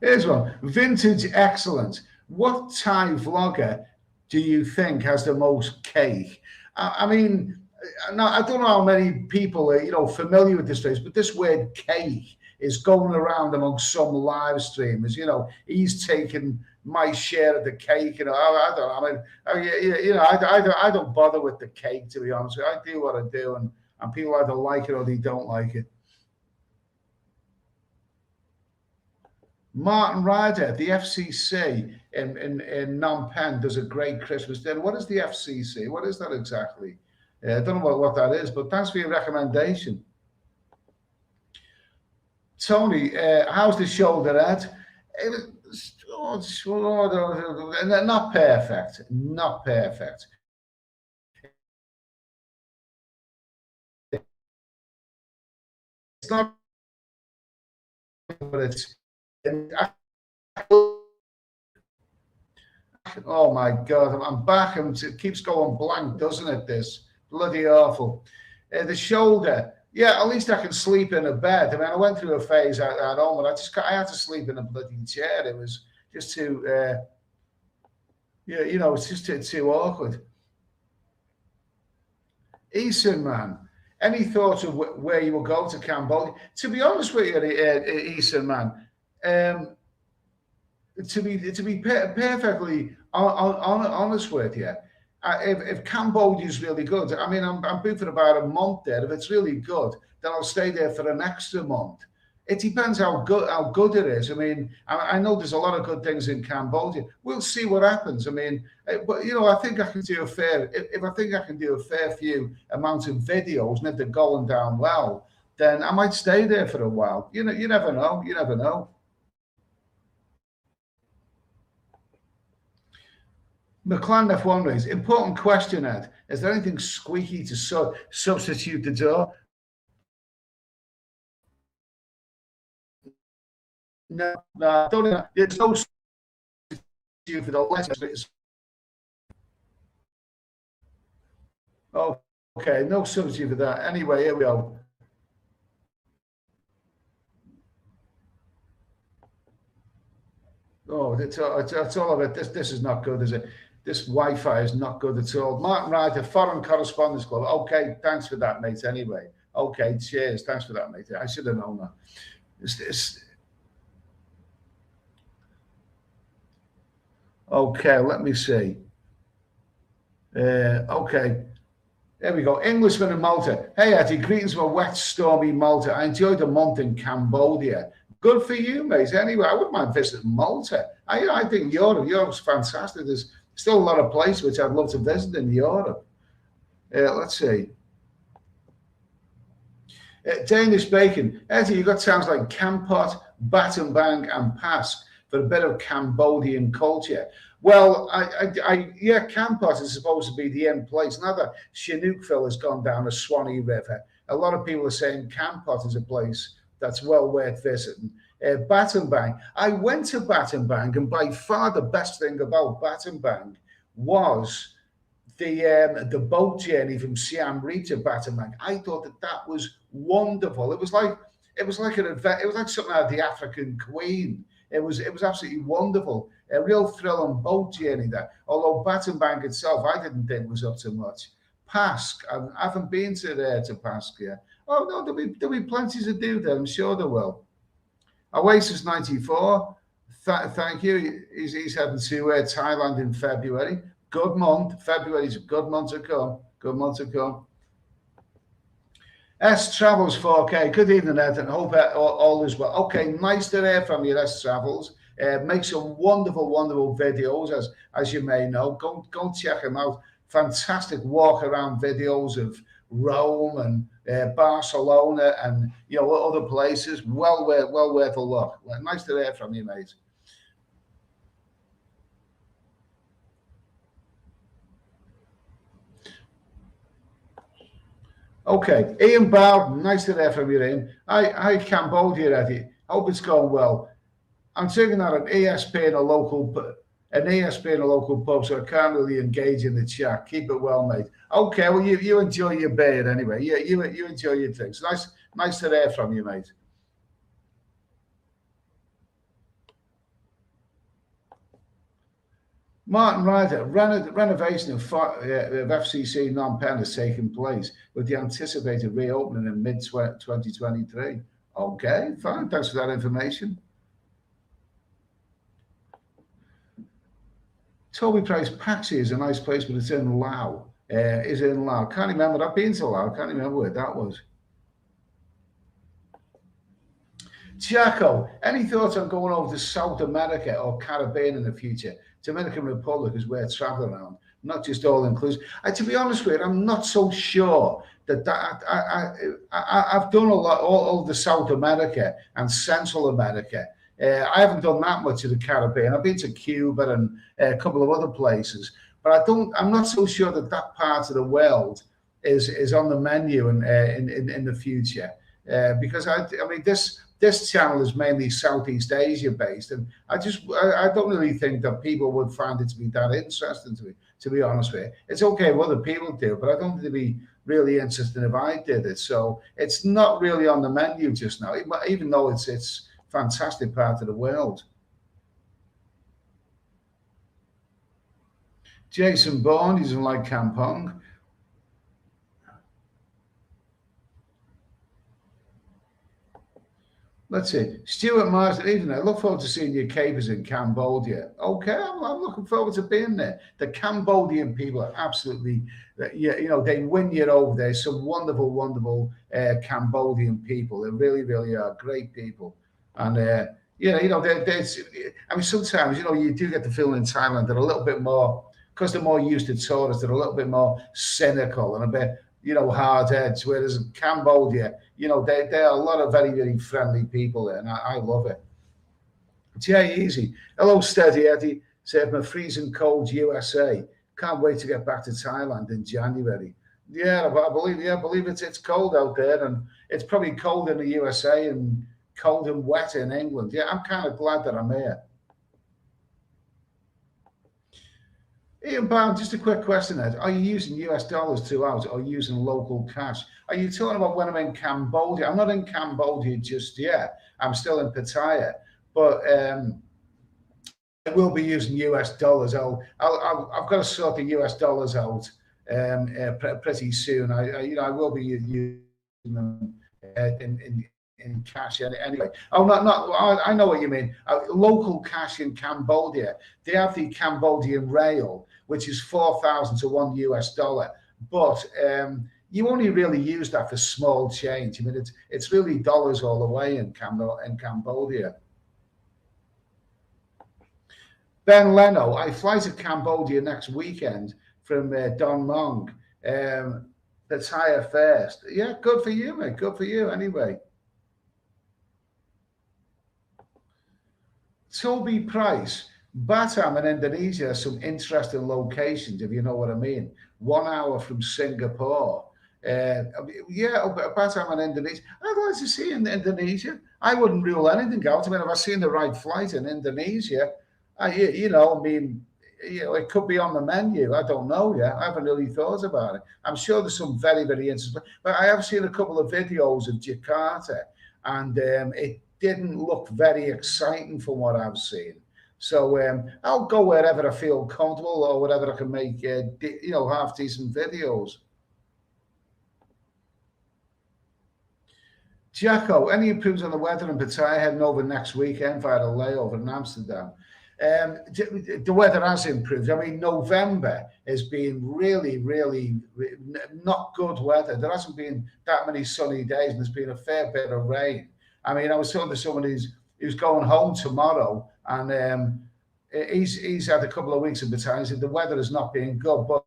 Here's one. Vintage Excellence. What Thai vlogger do you think has the most cake? I mean, I don't know how many people are, familiar with this phrase, but this word cake is going around among some live streamers. He's taking my share of the cake. I don't bother with the cake, to be honest with you. I do what I do, and people either like it or they don't like it. Martin Ryder, the FCC in Phnom Penh does a great Christmas dinner. What is the FCC? What is that exactly? I don't know what that is, but thanks for your recommendation. Tony, how's the shoulder, Ed? Not perfect. Not perfect. It's not, but it's. Oh my God, I'm back, and it keeps going blank, doesn't it? This bloody awful. The shoulder, yeah, at least I can sleep in a bed. I mean, I went through a phase at home, and I had to sleep in a bloody chair. It was just too, it's just too awkward. Eason, man, any thoughts of where you will go to Cambodia? To be honest with you, Eason, man. To be perfectly honest with you, if Cambodia is really good, I mean, I'm booked for about a month there. If it's really good, then I'll stay there for an extra month. It depends how good it is. I mean, I know there's a lot of good things in Cambodia. We'll see what happens. I mean, but I think I can do if I think I can do a fair few amounts of videos, and if they're going down well, then I might stay there for a while. You never know. You never know. McLaren F1 race. Important question, Ed. Is there anything squeaky to substitute the door? No, don't. There's no substitute for the letters. Oh, okay, no substitute for that. Anyway, here we go. Oh, it's all of it. This is not good, is it? This Wi-Fi is not good at all. Martin Ryder, Foreign Correspondence Club. Okay, thanks for that, mate. Anyway, okay, cheers. Thanks for that, mate. I should have known that. Okay, let me see. Okay, there we go. Englishman in Malta. Hey, Eddie, greetings from a wet, stormy Malta. I enjoyed a month in Cambodia. Good for you, mate. Anyway, I wouldn't mind visiting Malta. I think Europe's fantastic. There's still a lot of places which I'd love to visit in Europe. Let's see. Danish Bacon. Eddie, you got sounds like Kampot, Battambang, and Pask for a bit of Cambodian culture. Well, yeah, Kampot is supposed to be the end place. Now that Sihanoukville has gone down the Swanee River, a lot of people are saying Kampot is a place that's well worth visiting. Battambang. I went to Battambang, and by far the best thing about Battambang was the boat journey from Siem Reap to Battambang. I thought that was wonderful. It was like an event. It was like something out of the African Queen. It was absolutely wonderful. A real thrill on boat journey there. Although Battambang itself, I didn't think was up to much. Pask, I haven't been to Pask yet. Oh no, there'll be plenty to do there. I'm sure there will. Oasis 94. Thank you. He's heading to Thailand in February. Good month. February's a good month to come. Good month to come. S Travels 4K. Good evening, Ed, and hope all is well. Okay, nice to hear from you, S Travels. Make some wonderful, wonderful videos, as you may know. Go check them out. Fantastic walk around videos of Rome and Barcelona and other places. Well worth a look. Well, nice to hear from you, mate. Okay, Ian Bowden, nice to hear from you, Ian. Hi, Cambodia, Eddie. Hope it's going well. I'm taking out an ESP in a local pub, so I can't really engage in the chat. Keep it well, mate. Okay, well you enjoy your beer anyway. Yeah, you enjoy your things. Nice to hear from you, mate. Martin Ryder, renovation of FCC Phnom Penh is taking place with the anticipated reopening in mid-2023. Okay, fine. Thanks for that information. Toby Price, Paxi is a nice place, but it's in Laos. Is it in Laos? Can't remember. I've been to Laos. Can't remember where that was. Chaco, any thoughts on going over to South America or Caribbean in the future? Dominican Republic is where traveling around, not just all inclusive. To be honest with you, I'm not so sure that I've done a lot, all the South America and Central America. I haven't done that much of the Caribbean. I've been to Cuba and a couple of other places, but I'm not so sure that part of the world is on the menu in the future. Because I mean this channel is mainly Southeast Asia based, and I don't really think that people would find it to be that interesting to be honest with you. It's okay if other people do, but I don't think it'd be really interesting if I did it. So it's not really on the menu just now, even though it's a fantastic part of the world. Jason Bourne, he doesn't like Kampong. Let's see. Stuart Marsden, evening. I look forward to seeing your capers in Cambodia. Okay, I'm looking forward to being there. The Cambodian people are absolutely, they win you over there. Some wonderful, wonderful Cambodian people. They really, really are great people. And, I mean, sometimes, you do get the feeling in Thailand they're a little bit more, because they're more used to tourists, they're a little bit more cynical and a bit, hard heads, whereas in Cambodia, there are a lot of very, very friendly people there, and I love it. Jay Easy. Hello, Steady Eddie. Said my freezing cold USA. Can't wait to get back to Thailand in January. Yeah, I believe it's cold out there, and it's probably cold in the USA and cold and wet in England. Yeah, I'm kind of glad that I'm here. Ian Brown, just a quick question, Ed. Are you using US dollars throughout or using local cash? Are you talking about when I'm in Cambodia? I'm not in Cambodia just yet. I'm still in Pattaya, but I will be using US dollars. I've got to sort the US dollars out pretty soon. I will be using them in cash anyway. I know what you mean. Local cash in Cambodia. They have the Cambodian Rail, which is 4,000 to $1 US, but you only really use that for small change. I mean, it's really dollars all the way in Cambodia. Ben Leno, I fly to Cambodia next weekend from Don Mong. Pattaya first. Yeah, good for you, mate. Good for you anyway. Toby Price, Batam in Indonesia has some interesting locations, if you know what I mean. 1 hour from Singapore. Yeah, Batam and Indonesia. I'd like to see in Indonesia. I wouldn't rule anything out. I mean, if I seen the right flight in Indonesia, you know, I mean, you know, it could be on the menu. I don't know yet. I haven't really thought about it. I'm sure there's some very, very interesting. But I have seen a couple of videos of Jakarta, and it didn't look very exciting from what I've seen. So I'll go wherever I feel comfortable or wherever I can make, you know, half decent videos. Jacko, any improvements on the weather in Pattaya heading over next weekend via the layover in Amsterdam? The weather has improved. I mean, November has been really, really not good weather. There hasn't been that many sunny days, and there's been a fair bit of rain. I mean, I was talking to someone who's going home tomorrow, and he's had a couple of weeks in Pattaya. He said the weather has not been good, but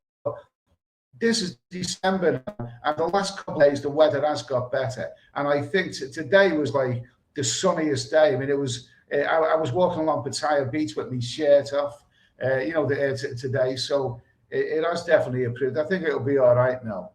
this is December now, and the last couple of days the weather has got better. And I think today was like the sunniest day. I mean, it was. I was walking along Pattaya Beach with my shirt off, you know, today. So it has definitely improved. I think it'll be all right now.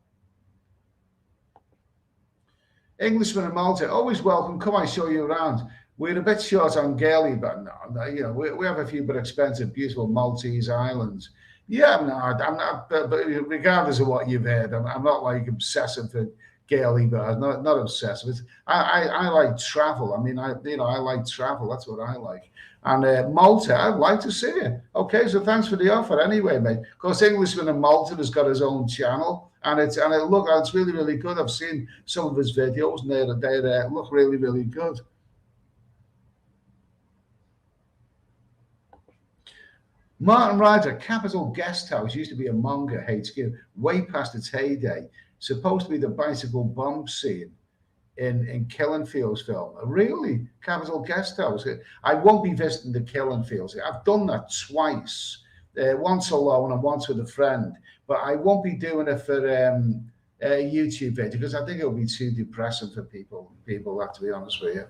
Englishman in Malta, always welcome. Come, I show you around. We're a bit short on girly, but no, you know, we have a few but expensive, beautiful Maltese islands. Yeah, I'm not, but regardless of what you've heard, I'm not like obsessive for girly bars, not obsessive. I like travel. I mean, I like travel. That's what I like. And Malta, I'd like to see it. Okay, so thanks for the offer anyway, mate. Of course, Englishman in Malta has got his own channel, and it's really, really good. I've seen some of his videos, and they look really, really good. Martin Ryder, Capital Guest House used to be a manga HQ, way past its heyday. Supposed to be the bicycle bomb scene in Killenfield's film. Really? Capital Guest House? I won't be visiting the Killenfields. I've done that twice, once alone and once with a friend, but I won't be doing it for a YouTube video because I think it'll be too depressing for people, that, to be honest with you.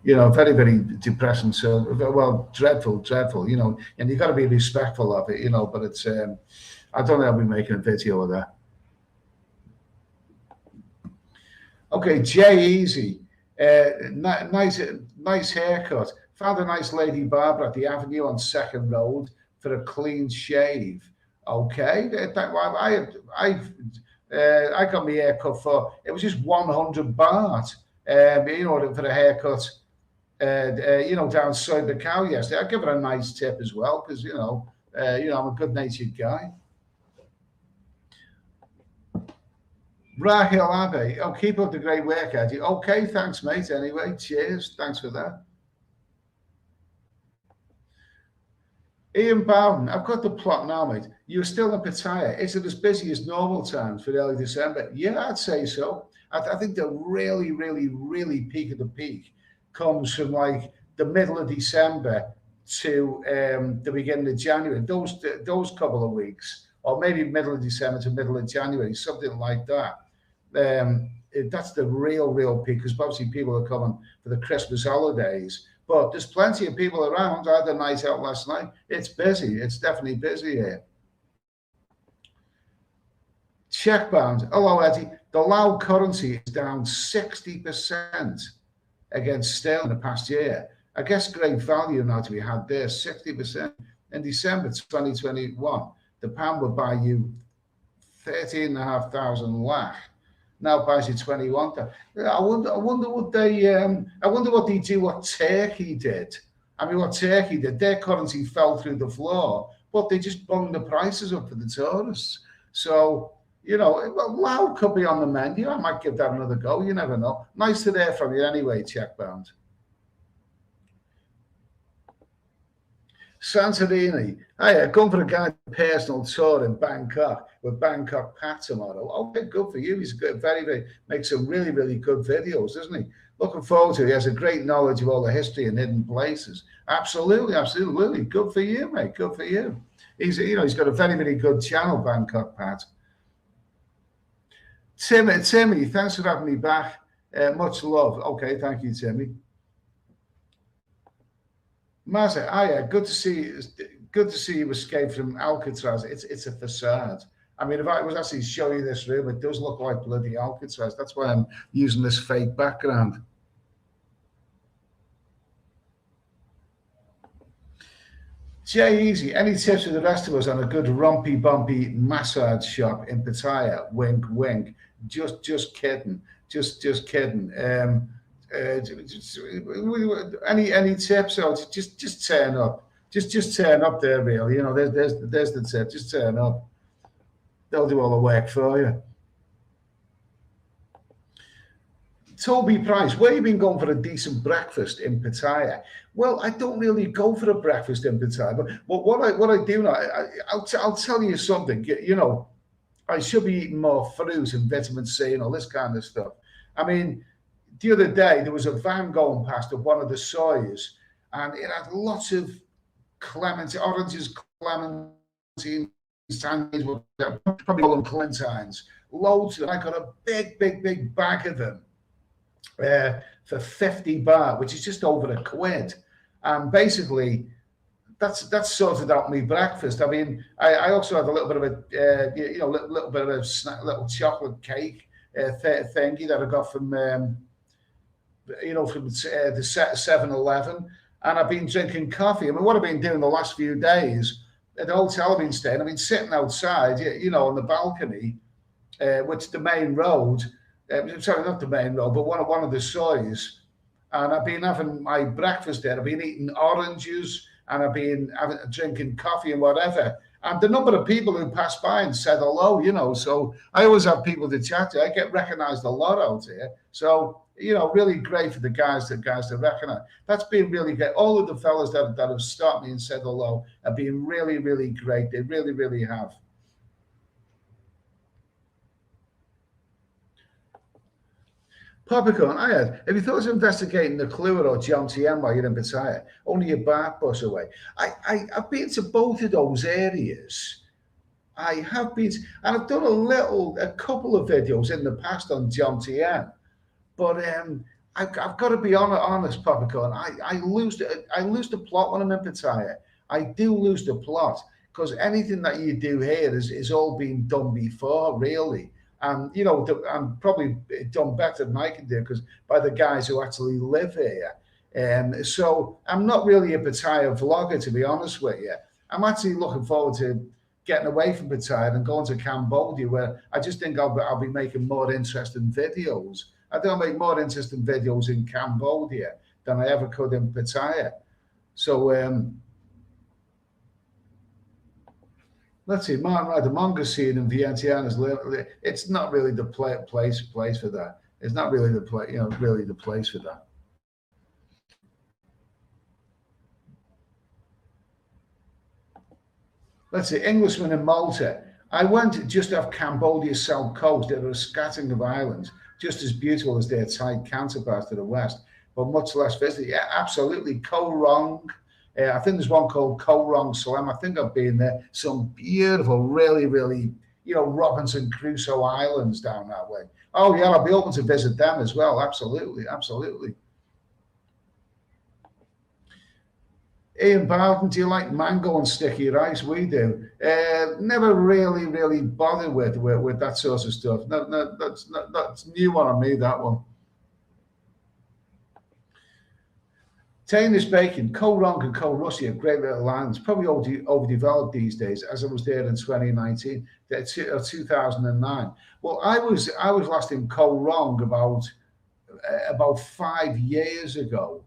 You know, very, very depressing. So, well, dreadful, you know, and you've got to be respectful of it, you know, but it's, I don't know, I'll be making a video of that. Okay, Jay Easy, nice haircut. Found a nice lady barber at the Avenue on Second Road for a clean shave. Okay, I got my haircut for, it was just 100 baht, you know, for a haircut. You know, down Soy the Cow yesterday. I give her a nice tip as well because you know I'm a good-natured guy. Rahil Abbey, oh, keep up the great work, Eddie. Okay, thanks, mate. Anyway, cheers. Thanks for that. Ian Bowden, I've got the plot now, mate. You're still in Pattaya. Is it as busy as normal times for early December? Yeah, I'd say so. I think the really, really, really peak of the peak comes from like the middle of December to the beginning of January. Those couple of weeks, or maybe middle of December to middle of January, something like that. That's the real peak because obviously people are coming for the Christmas holidays. But there's plenty of people around. I had a night out last night. It's busy. It's definitely busy here. Check bound. Hello, Eddie. The Lao currency is down 60% against sterling in the past year. I guess great value now to be had there, 60%. In December 2021, the pound would buy you 13,500 lakh. Now buys you 21. I wonder what they do what Turkey did. I mean, what Turkey did, their currency fell through the floor, but they just bunged the prices up for the tourists. So, you know, Lao could be on the menu. I might give that another go. You never know. Nice to hear from you anyway, Checkbound. Santorini. Hey, going for a guy personal tour in Bangkok with Bangkok Pat tomorrow. Okay, good for you. He's good, very, makes some really, really good videos, doesn't he? Looking forward to it. He has a great knowledge of all the history and hidden places. Absolutely. Good for you, mate. Good for you. He's got a very, very good channel, Bangkok Pat. Timmy, thanks for having me back. Much love. Okay, thank you, Timmy. Mazza, yeah, good to see you escape from Alcatraz. It's a facade. I mean, if I was actually show you this room, it does look like bloody Alcatraz. That's why I'm using this fake background. Jay Easy, any tips for the rest of us on a good rompy bumpy massage shop in Pattaya? Wink, wink. Just kidding. Just kidding. Any tips? Or just turn up. Just turn up there, really. You know, there's the tip. Just turn up. They'll do all the work for you. Toby Price, where you been going for a decent breakfast in Pattaya? Well, I don't really go for a breakfast in Pattaya, but what I do now, I'll tell you something. You know, I should be eating more fruit and vitamin C and all this kind of stuff. I mean, the other day there was a van going past of one of the soys, and it had lots of oranges, clementines, tangerines, probably call them clementines, loads of them. I got a big bag of them. For 50 baht, which is just over £1. And basically, that's sorted out my breakfast. I mean, I also had a little bit of a, little bit of a snack, little chocolate cake thingy that I got from, from the 7-Eleven. And I've been drinking coffee. I mean, what I've been doing the last few days at the hotel I've been staying, I've been sitting outside, on the balcony, which the main road. Sorry, not the main road, but one of the soys. And I've been having my breakfast there. I've been eating oranges and I've been drinking coffee and whatever. And the number of people who passed by and said hello, so I always have people to chat to. I get recognized a lot out here. So, really great for the guys to recognize. That's been really great. All of the fellas that have stopped me and said hello have been really, really great. They really, really have. Popcorn, have you thought of investigating the Kluwer or Jomtien while you're in Pattaya? Only a bar bus away. I've been to both of those areas. I have been, and I've done a couple of videos in the past on Jomtien. But I've got to be honest, Popcorn. I lose the plot when I'm in Pattaya. I do lose the plot because anything that you do here is all been done before, really. And I'm probably done better than I can do because by the guys who actually live here. So I'm not really a Pattaya vlogger, to be honest with you. I'm actually looking forward to getting away from Pattaya and going to Cambodia, where I just think I'll be making more interesting videos. I think I'll make more interesting videos in Cambodia than I ever could in Pattaya. So let's see, the manga scene in Vientiane is it's not really the place for that. It's not really the place for that. Let's see, Englishman in Malta. I went just off Cambodia's south coast. There are a scattering of islands, just as beautiful as their Thai counterparts to the west, but much less visited. Yeah, absolutely. Koh Rong. I think there's one called Koh Rong Salem. I think I've been there. Some beautiful, really, really, Robinson Crusoe Islands down that way. Oh, yeah, I'll be open to visit them as well. Absolutely, absolutely. Ian Bowden, do you like mango and sticky rice? We do. Never really bothered with that sort of stuff. No, that's new one on me, that one. Danish bacon, Koh Rong and Koh Russia, great little islands, probably overdeveloped these days, as I was there in 2019, 2009. Well, I was last in Koh Rong about 5 years ago.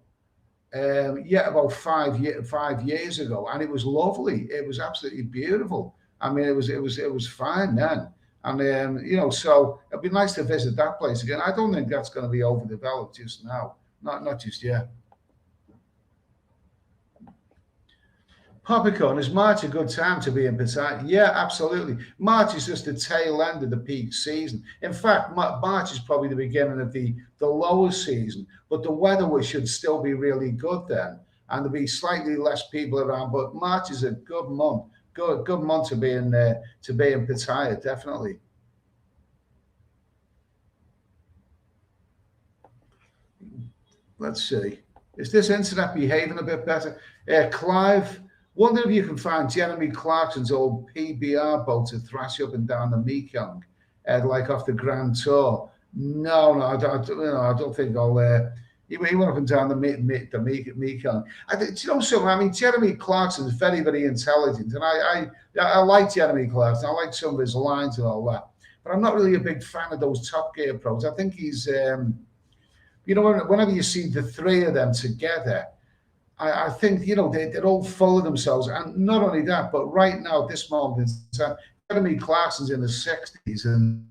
About 5 years ago, and it was lovely. It was absolutely beautiful. I mean, it was fine then, and so it'd be nice to visit that place again. I don't think that's going to be overdeveloped just now, not just yet. Popcorn, is March a good time to be in Pattaya? Yeah, absolutely. March is just the tail end of the peak season. In fact, March is probably the beginning of the lower season, but the weather should still be really good then, and there'll be slightly less people around. But March is a good month, good month to be in Pattaya, definitely. Let's see. Is this internet behaving a bit better? Clive. Wonder if you can find Jeremy Clarkson's old PBR boat to thrash up and down the Mekong, like off the Grand Tour. No, no, I don't think I'll. He went up and down the Mekong. Do you know something? I mean, Jeremy Clarkson is very, very intelligent, and I like Jeremy Clarkson. I like some of his lines and all that, but I'm not really a big fan of those Top Gear pros. I think he's, whenever you see the three of them together, I think, they're all full of themselves. And not only that, but right now, at this moment in time, Jeremy Clarkson's in his 60s, and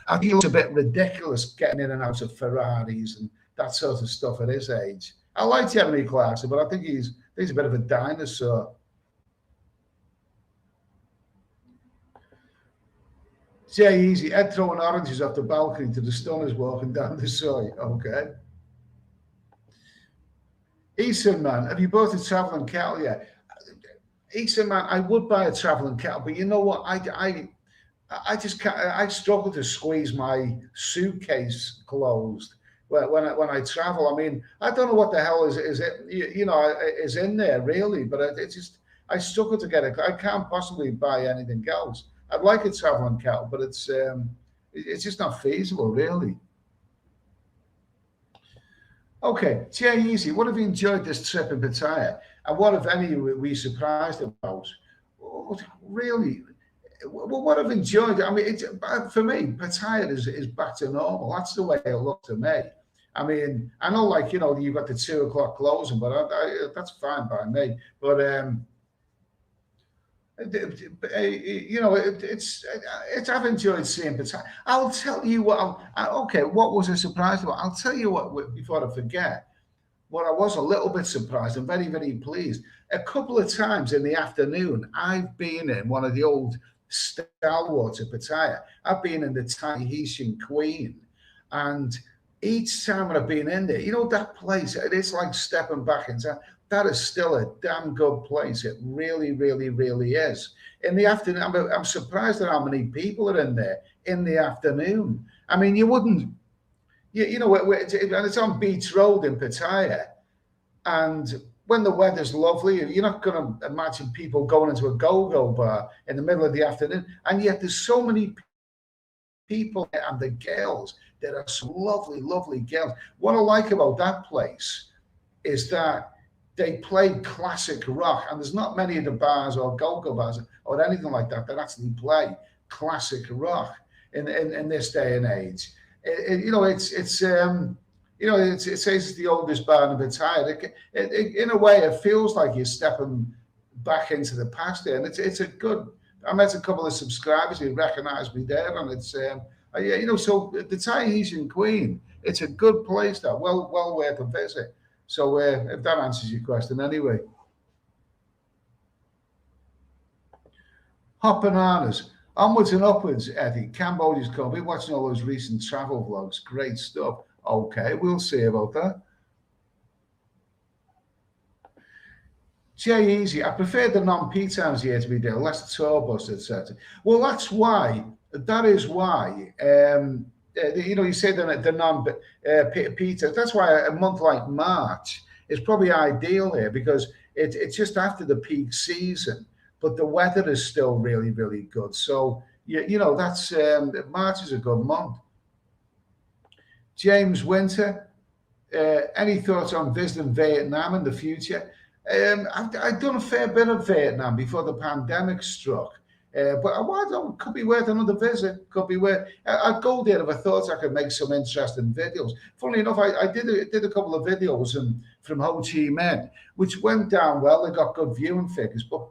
I think it's a bit ridiculous getting in and out of Ferraris and that sort of stuff at his age. I like Jeremy Clarkson, but I think he's a bit of a dinosaur. Jay Easy, Ed throwing oranges off the balcony to the stunners walking down the side. Okay. Eastern man, have you bought a traveling kettle yet? Eastern man, I would buy a traveling kettle, but you know what? I just can't. I struggle to squeeze my suitcase closed when I travel. I mean, I don't know what the hell is in there really, but I struggle to get it. I can't possibly buy anything else. I'd like a traveling kettle, but it's just not feasible really. Okay, Jay Easy, what have you enjoyed this trip in Pattaya? And what, if any, were you surprised about? Really? What I've enjoyed, I mean, for me, Pattaya is back to normal. That's the way it looks to me. I mean, I know, like, you've got the 2 o'clock closing, but that's fine by me. But I've enjoyed seeing Pattaya. I'll tell you what. Okay, what was I surprised about? I'll tell you what before I forget. What I was a little bit surprised and very, very pleased. A couple of times in the afternoon, I've been in one of the old stalwarts of Pattaya. I've been in the Tahitian Queen, and each time I've been in there, that place, it's like stepping back in time. That is still a damn good place. It really, really, really is. In the afternoon, I'm surprised at how many people are in there in the afternoon. I mean, you wouldn't, and it's on Beach Road in Pattaya. And when the weather's lovely, you're not going to imagine people going into a go-go bar in the middle of the afternoon. And yet there's so many people, and the girls, there are some lovely, lovely girls. What I like about that place is that they play classic rock, and there's not many of the bars or go-go bars or anything like that actually play classic rock in this day and age. It says it's the oldest bar in Pattaya. In a way, it feels like you're stepping back into the past there, and it's a good. I met a couple of subscribers who recognised me there, and it's so the Tahitian Queen. It's a good place there, well worth a visit. So if that answers your question, anyway. Hot bananas. Onwards and upwards, Eddie. Cambodia's coming. We're watching all those recent travel vlogs. Great stuff. Okay, we'll see about that. Jay Easy. I prefer the non-P times here to be there, less the tour bus, etc. Well, that's why. That is why. You say the non-P times. That's why a month like March is probably ideal here, because it's just after the peak season, but the weather is still really, really good. So, that's March is a good month. James Winter, any thoughts on visiting Vietnam in the future? I've done a fair bit of Vietnam before the pandemic struck. But it could be worth another visit. Could be worth. I'd go there if I thought I could make some interesting videos. Funnily enough, I did a couple of videos from Ho Chi Minh, which went down well. They got good viewing figures, but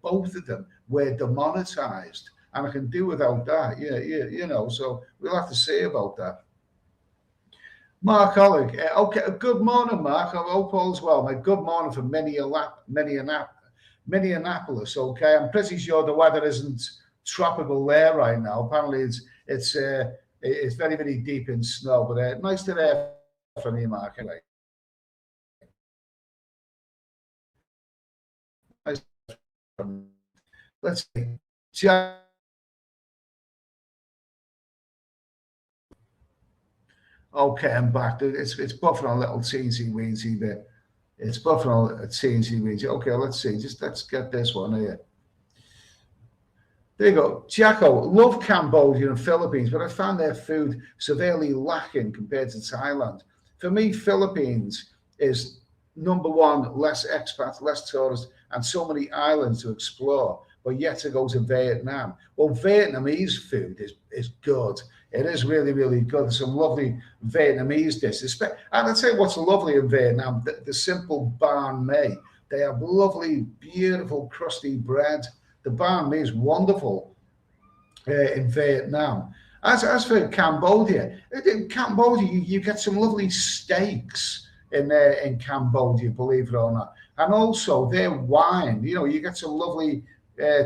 both of them were demonetized, and I can do without that. Yeah. So we'll have to see about that. Mark Ollig, okay. Good morning, Mark. I hope all's well, mate. Good morning from Minneapolis. Okay, I'm pretty sure the weather isn't tropical there right now. Apparently, it's very, very deep in snow. But nice to hear from you, Mark. Anyway. Nice. Let's see. Okay, I'm back. It's buffering a little teensy weensy bit. It's Buffalo at CNC region. Okay, let's see. Let's get this one here. There you go. Jacko, love Cambodia and Philippines, but I found their food severely lacking compared to Thailand. For me, Philippines is number one, less expats, less tourists, and so many islands to explore. But yet to go to Vietnam. Well, Vietnamese food is good. It is really, really good. There's some lovely Vietnamese dishes. And I'd say what's lovely in Vietnam, the simple banh mi. They have lovely, beautiful, crusty bread. The banh mi is wonderful in Vietnam. As for Cambodia, in Cambodia you get some lovely steaks in Cambodia, believe it or not, and also their wine. You get some lovely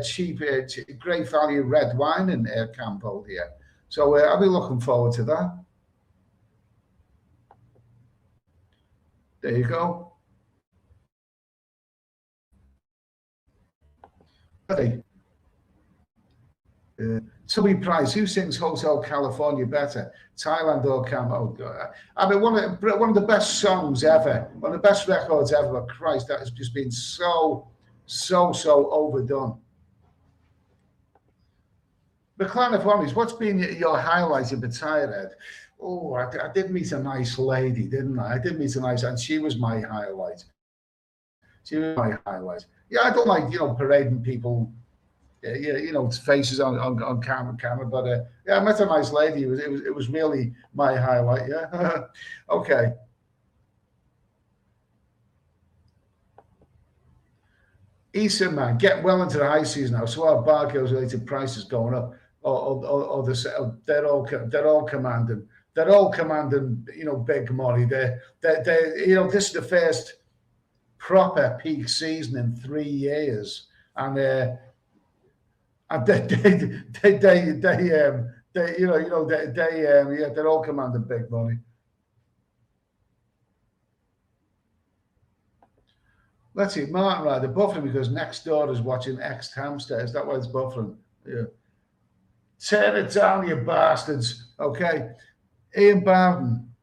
cheap, great value red wine in Cambodia. So I'll be looking forward to that. There you go. Hey. Tubby Price, who sings Hotel California better, Thailand or Cambodia? I mean, one of the best songs ever, one of the best records ever. But Christ, that has just been so overdone. But Clan of Wormies, what's been your highlight in Pattaya, Ed? Oh, I did meet a nice lady, didn't I? I did meet a nice, and she was my highlight. She was my highlight. Yeah, I don't like parading people. Yeah, faces on camera. But yeah, I met a nice lady. It was really my highlight. Yeah. Okay. Easter, man, get well into the high season now. So our barcodes related prices going up, or they're all commanding. They're all commanding, big money. They this is the first proper peak season in 3 years, and they they're all commanding big money. Let's see, Martin Ryder buffering because next door is watching X Hamster. Is that why it's buffering? Yeah. Turn it down, you bastards. Okay. Ian Bowden.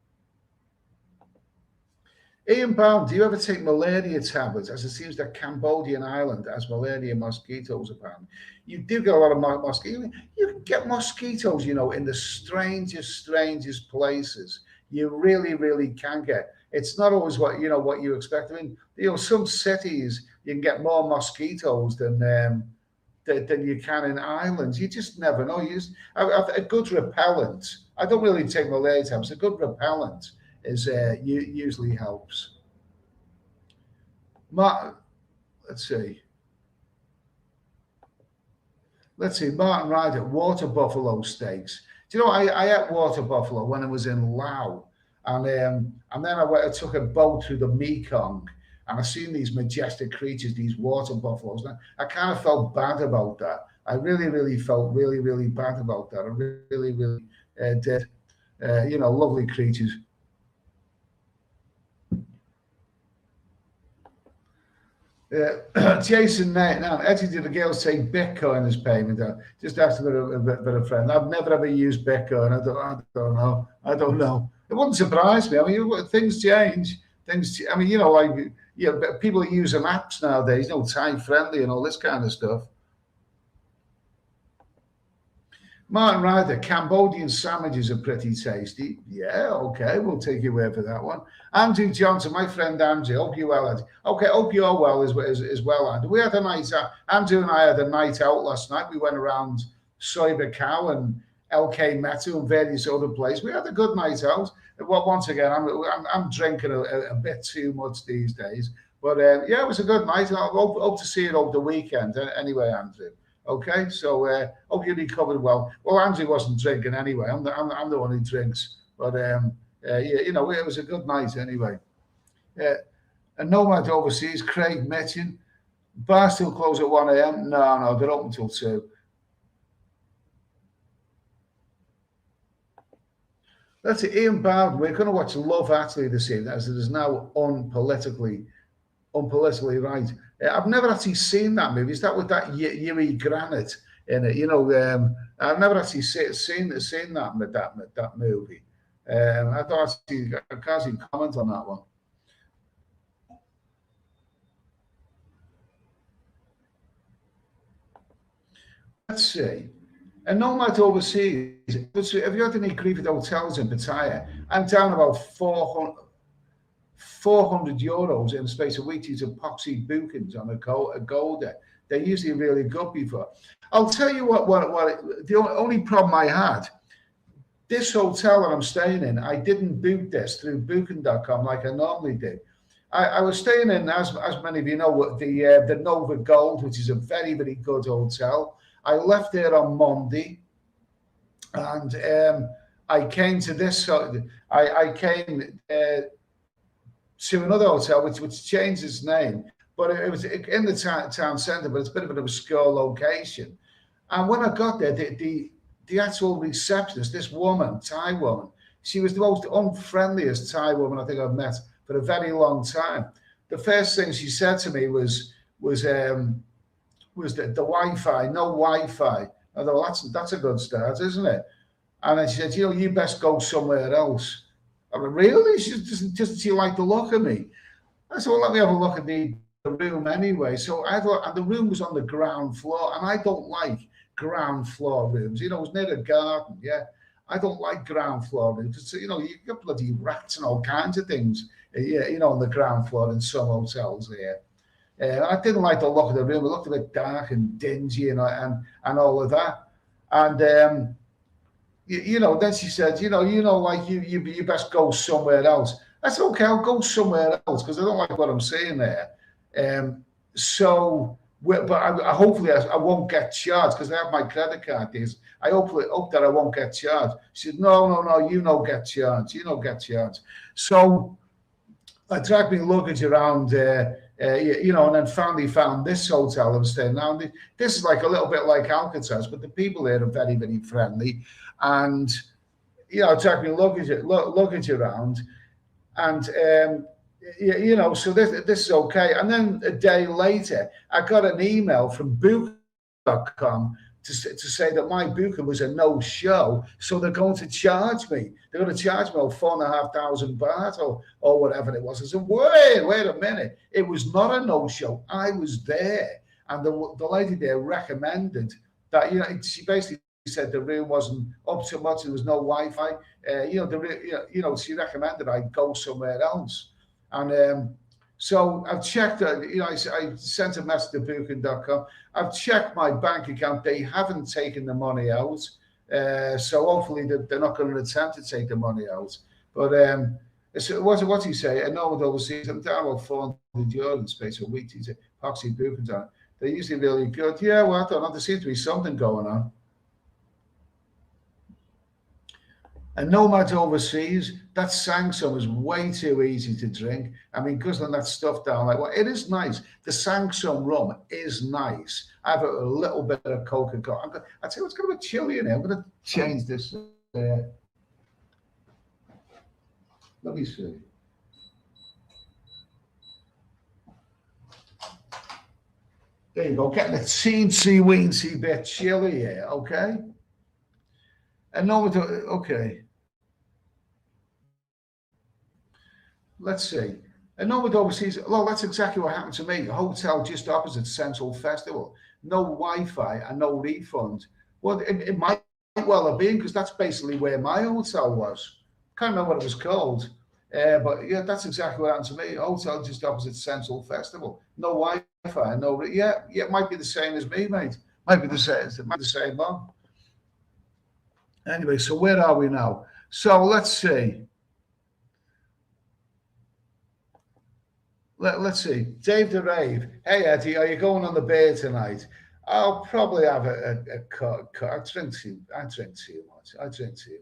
Ian Bowden, do you ever take malaria tablets? As it seems that Cambodian island has malaria mosquitoes, apparently. You do get a lot of mosquitoes. You can get mosquitoes, in the strangest places. You really, really can get. It's not always what you expect. I mean, some cities you can get more mosquitoes than you can in islands. You just never know. A good repellent. I don't really take malaria tablets. A good repellent is usually helps. Let's see. Martin Ryder, water buffalo steaks. Do you know I ate water buffalo when I was in Laos, and then I took a boat through the Mekong, and I seen these majestic creatures, these water buffaloes. And I kind of felt bad about that. I really, really felt really, really bad about that. I really, really did. Lovely creatures. Jason, now, Eddie, do the girls take Bitcoin as payment? Just asking a bit of friend. I've never ever used Bitcoin. I don't know. It wouldn't surprise me. I mean, things change. I mean, people are using apps nowadays, time friendly and all this kind of stuff. Martin Ryder, Cambodian sandwiches are pretty tasty. Yeah, okay, we'll take your word for that one. Andrew Johnson, my friend Andrew, hope you're well, Andy. Okay, hope you're well as well, Andrew. We had a night out. Andrew and I had a night out last night. We went around Soiba Cow and LK Metu and various other places. We had a good night out. Well, once again, I'm drinking a bit too much these days. But yeah, it was a good night. I hope to see it over the weekend. Anyway, Andrew. Okay, so hope you recovered well. Well, Andrew wasn't drinking anyway. I'm the one who drinks. But it was a good night anyway. And nomad overseas, Craig Mitchin. Bar still close at 1 a.m. No, they're open till 2. That's it. Ian Bowden. We're going to watch Love Actually this evening, as it is now unpolitically right. I've never actually seen that movie. Is that with that Yuri Granite in it? I've never actually seen that movie. I can't even comment on that one. let's see. And nomad overseas, have you had any creepy hotels in Pattaya? I'm down about 400 euros in the space of week. These epoxy bookings on a Golda. They're usually really good before. I'll tell you what the only problem I had, this hotel that I'm staying in, I didn't book this through booking.com like I normally do. I was staying in, as many of you know, the Nova Gold, which is a very, very good hotel. I left there on Monday, and I came to this. I came to another hotel, which changed its name, but it was in the town centre, but it's a bit of an obscure location. And when I got there, the actual receptionist, this woman, Thai woman, she was the most unfriendliest Thai woman I think I've met for a very long time. The first thing she said to me was the Wi-Fi, no Wi-Fi. I thought, well, that's a good start, isn't it? And then she said, you best go somewhere else. I mean, really? Doesn't she like the look of me? I said, well, let me have a look at the room anyway. So I thought, and the room was on the ground floor, and I don't like ground floor rooms. It was near a garden, yeah. I don't like ground floor rooms. You got bloody rats and all kinds of things, on the ground floor in some hotels here. I didn't like the look of the room. It looked a bit dark and dingy and all of that. And then she said, you best go somewhere else. I said, okay, I'll go somewhere else because I don't like what I'm seeing there. But hopefully I won't get charged because I have my credit card. I hope that I won't get charged. She said, no, you don't get charged. You don't get charged. So I dragged my luggage around and then finally found this hotel I'm staying now. This is like a little bit like Alcatraz, but the people there are very, very friendly. And I dragged my luggage around, and so this is okay. And then a day later, I got an email from Booking.com to say that my booking was a no-show, so they're going to charge me. They're going to charge me 4,500 baht or whatever it was. I said, wait a minute. It was not a no-show. I was there, and the lady there recommended that. She basically said the room wasn't up to much. There was no Wi-Fi. She recommended I go somewhere else. And so I've checked, I sent a message to Booking.com. I've checked my bank account. They haven't taken the money out. So hopefully they're not going to attempt to take the money out. But what's he say? I know overseas, I'm down about 400 euros in space a week. He's epoxy bookings on. They're usually really good. Yeah, well, I don't know. There seems to be something going on. And nomads overseas, that Sangsum is way too easy to drink. I mean, because of that stuff down, it is nice. The Sangsum rum is nice. I have a little bit of Coca-Cola. I'd say it's going to be chilly in here. I'm going to change this. Let me see. There you go. Getting a teensy-weensy bit chilly here, okay? And okay. Let's see. And nomad overseas, well, that's exactly what happened to me. A hotel just opposite Central Festival. No Wi-Fi and no refund. Well, it might well have been because that's basically where my hotel was. Can't remember what it was called. But yeah, that's exactly what happened to me. A hotel just opposite Central Festival. No Wi-Fi, it might be the same as me, mate. Might be the same one. Anyway, so where are we now? So let's see. Let's see. Dave the Rave. Hey, Eddie, are you going on the beer tonight? I'll probably have a I drink too much. I drink too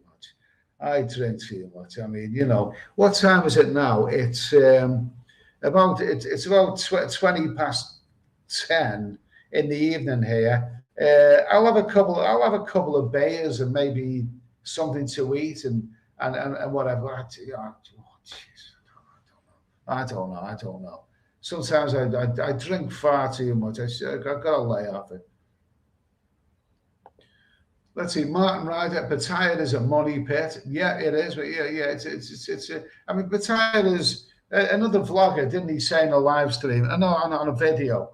much. I mean, what time is it now? It's about 20 past 10 in the evening here. I'll have a couple of beers and maybe something to eat and whatever. I don't know. Sometimes I drink far too much. I've got to lay off it. Let's see. Martin Ryder, Pattaya is a money pit. Yeah, it is. But yeah. It's. I mean, Pattaya is another vlogger, didn't he say in a live stream? No, on a video.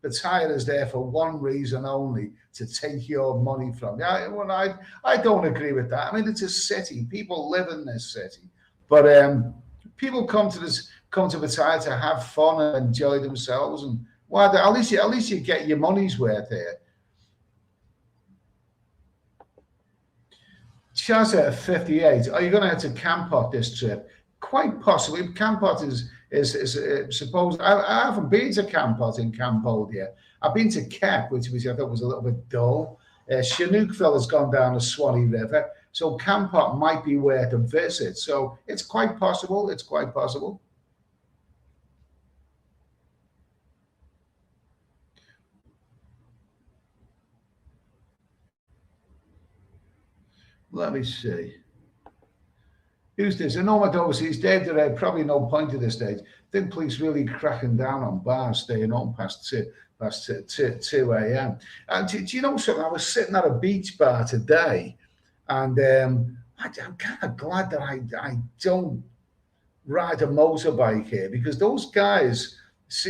Pattaya is there for one reason only, to take your money from you. I don't agree with that. I mean, it's a city. People live in this city. But people come to Pattaya to have fun and enjoy themselves. And well, at least you get your money's worth here. Chaza 58. Are you going to head to Kampot this trip? Quite possibly. Kampot is supposed. I haven't been to Kampot in Cambodia. I've been to Kep, which I thought was a little bit dull. Sihanoukville has gone down the Swanee River, so Kampot might be worth a visit. So it's quite possible. It's quite possible. Let me see. Who's this? Nomad overseas. Dave Derek, probably no point at this stage. I think police really cracking down on bars staying on past 2 a.m. And do you know something? I was sitting at a beach bar today, and I'm kind of glad that I don't ride a motorbike here, because those guys,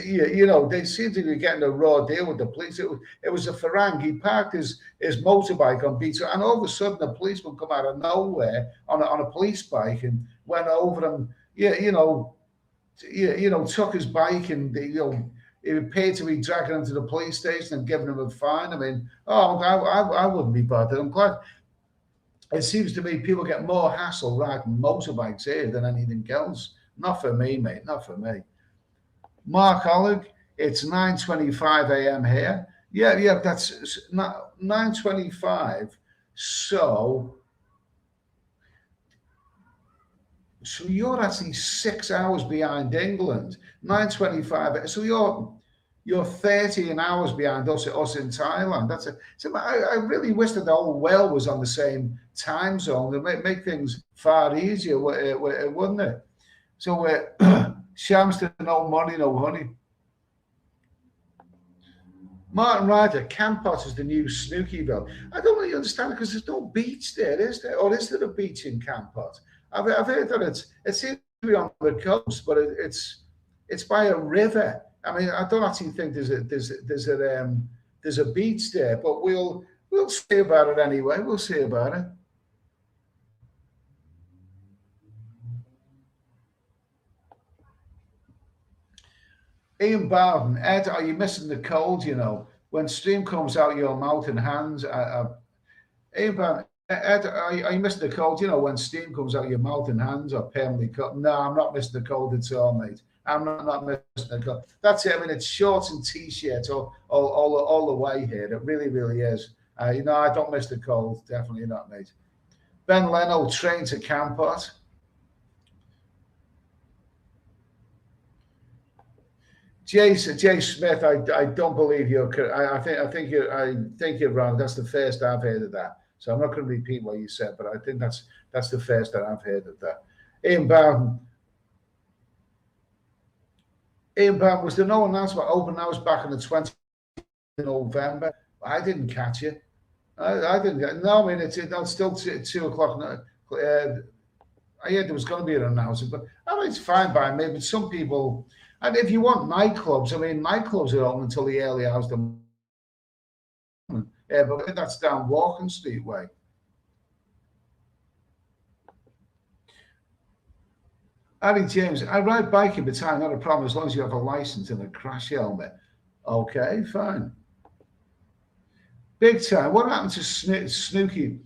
you know, they seem to be getting a raw deal with the police. It was a Farang. He parked his motorbike on beach, and all of a sudden a policeman come out of nowhere on a police bike and went over him. You know, took his bike, and it appeared to be dragging him to the police station and giving him a fine. I mean, I wouldn't be bothered. I'm glad. It seems to me people get more hassle riding motorbikes here than anything else. Not for me, mate. Not for me. Mark Oleg, it's 9:25 a.m. here. Yeah, that's not 9:25. So you're actually 6 hours behind England. 9:25. So you're 13 hours behind us in Thailand. I really wish that the whole world was on the same time zone. It make things far easier, wouldn't it? So shams to no money, no honey. Martin Ryder, Kampot is the new Sihanoukville. I don't really understand it, because there's no beach there, is there? Or is there a beach in Kampot? I've heard that it seems to be on the coast, but it's by a river. I mean, I don't actually think there's a beach there, but we'll see about it anyway. We'll see about it. Ian Bowden, Ed, are you missing the cold? You know, when steam comes out your mouth and hands. Ian Bowden, Ed, are you missing the cold? You know, when steam comes out your mouth and hands are permanently cut. No, I'm not missing the cold at all, mate. I'm not missing the cold. That's it. I mean, it's shorts and t-shirts all the way here. It really, really is. I don't miss the cold. Definitely not, mate. Ben Leno, train to Kampot. Jay Smith, I don't believe you're. I think you're wrong. That's the first I've heard of that. So I'm not going to repeat what you said, but I think that's the first that I've heard of that. Ian Bowden, was there no announcement open house back on the 20th of November? I didn't catch it. I didn't. No, I mean it's still 2 o'clock. I heard there was going to be an announcement, but I mean it's fine by me. But some people. And if you want nightclubs, I mean, nightclubs are open until the early hours of the morning. Yeah, but that's down Walking Street way. Andy James, I ride bike in Pattaya, not a problem, as long as you have a license and a crash helmet. Okay, fine. Big time. What happened to Sihanoukville,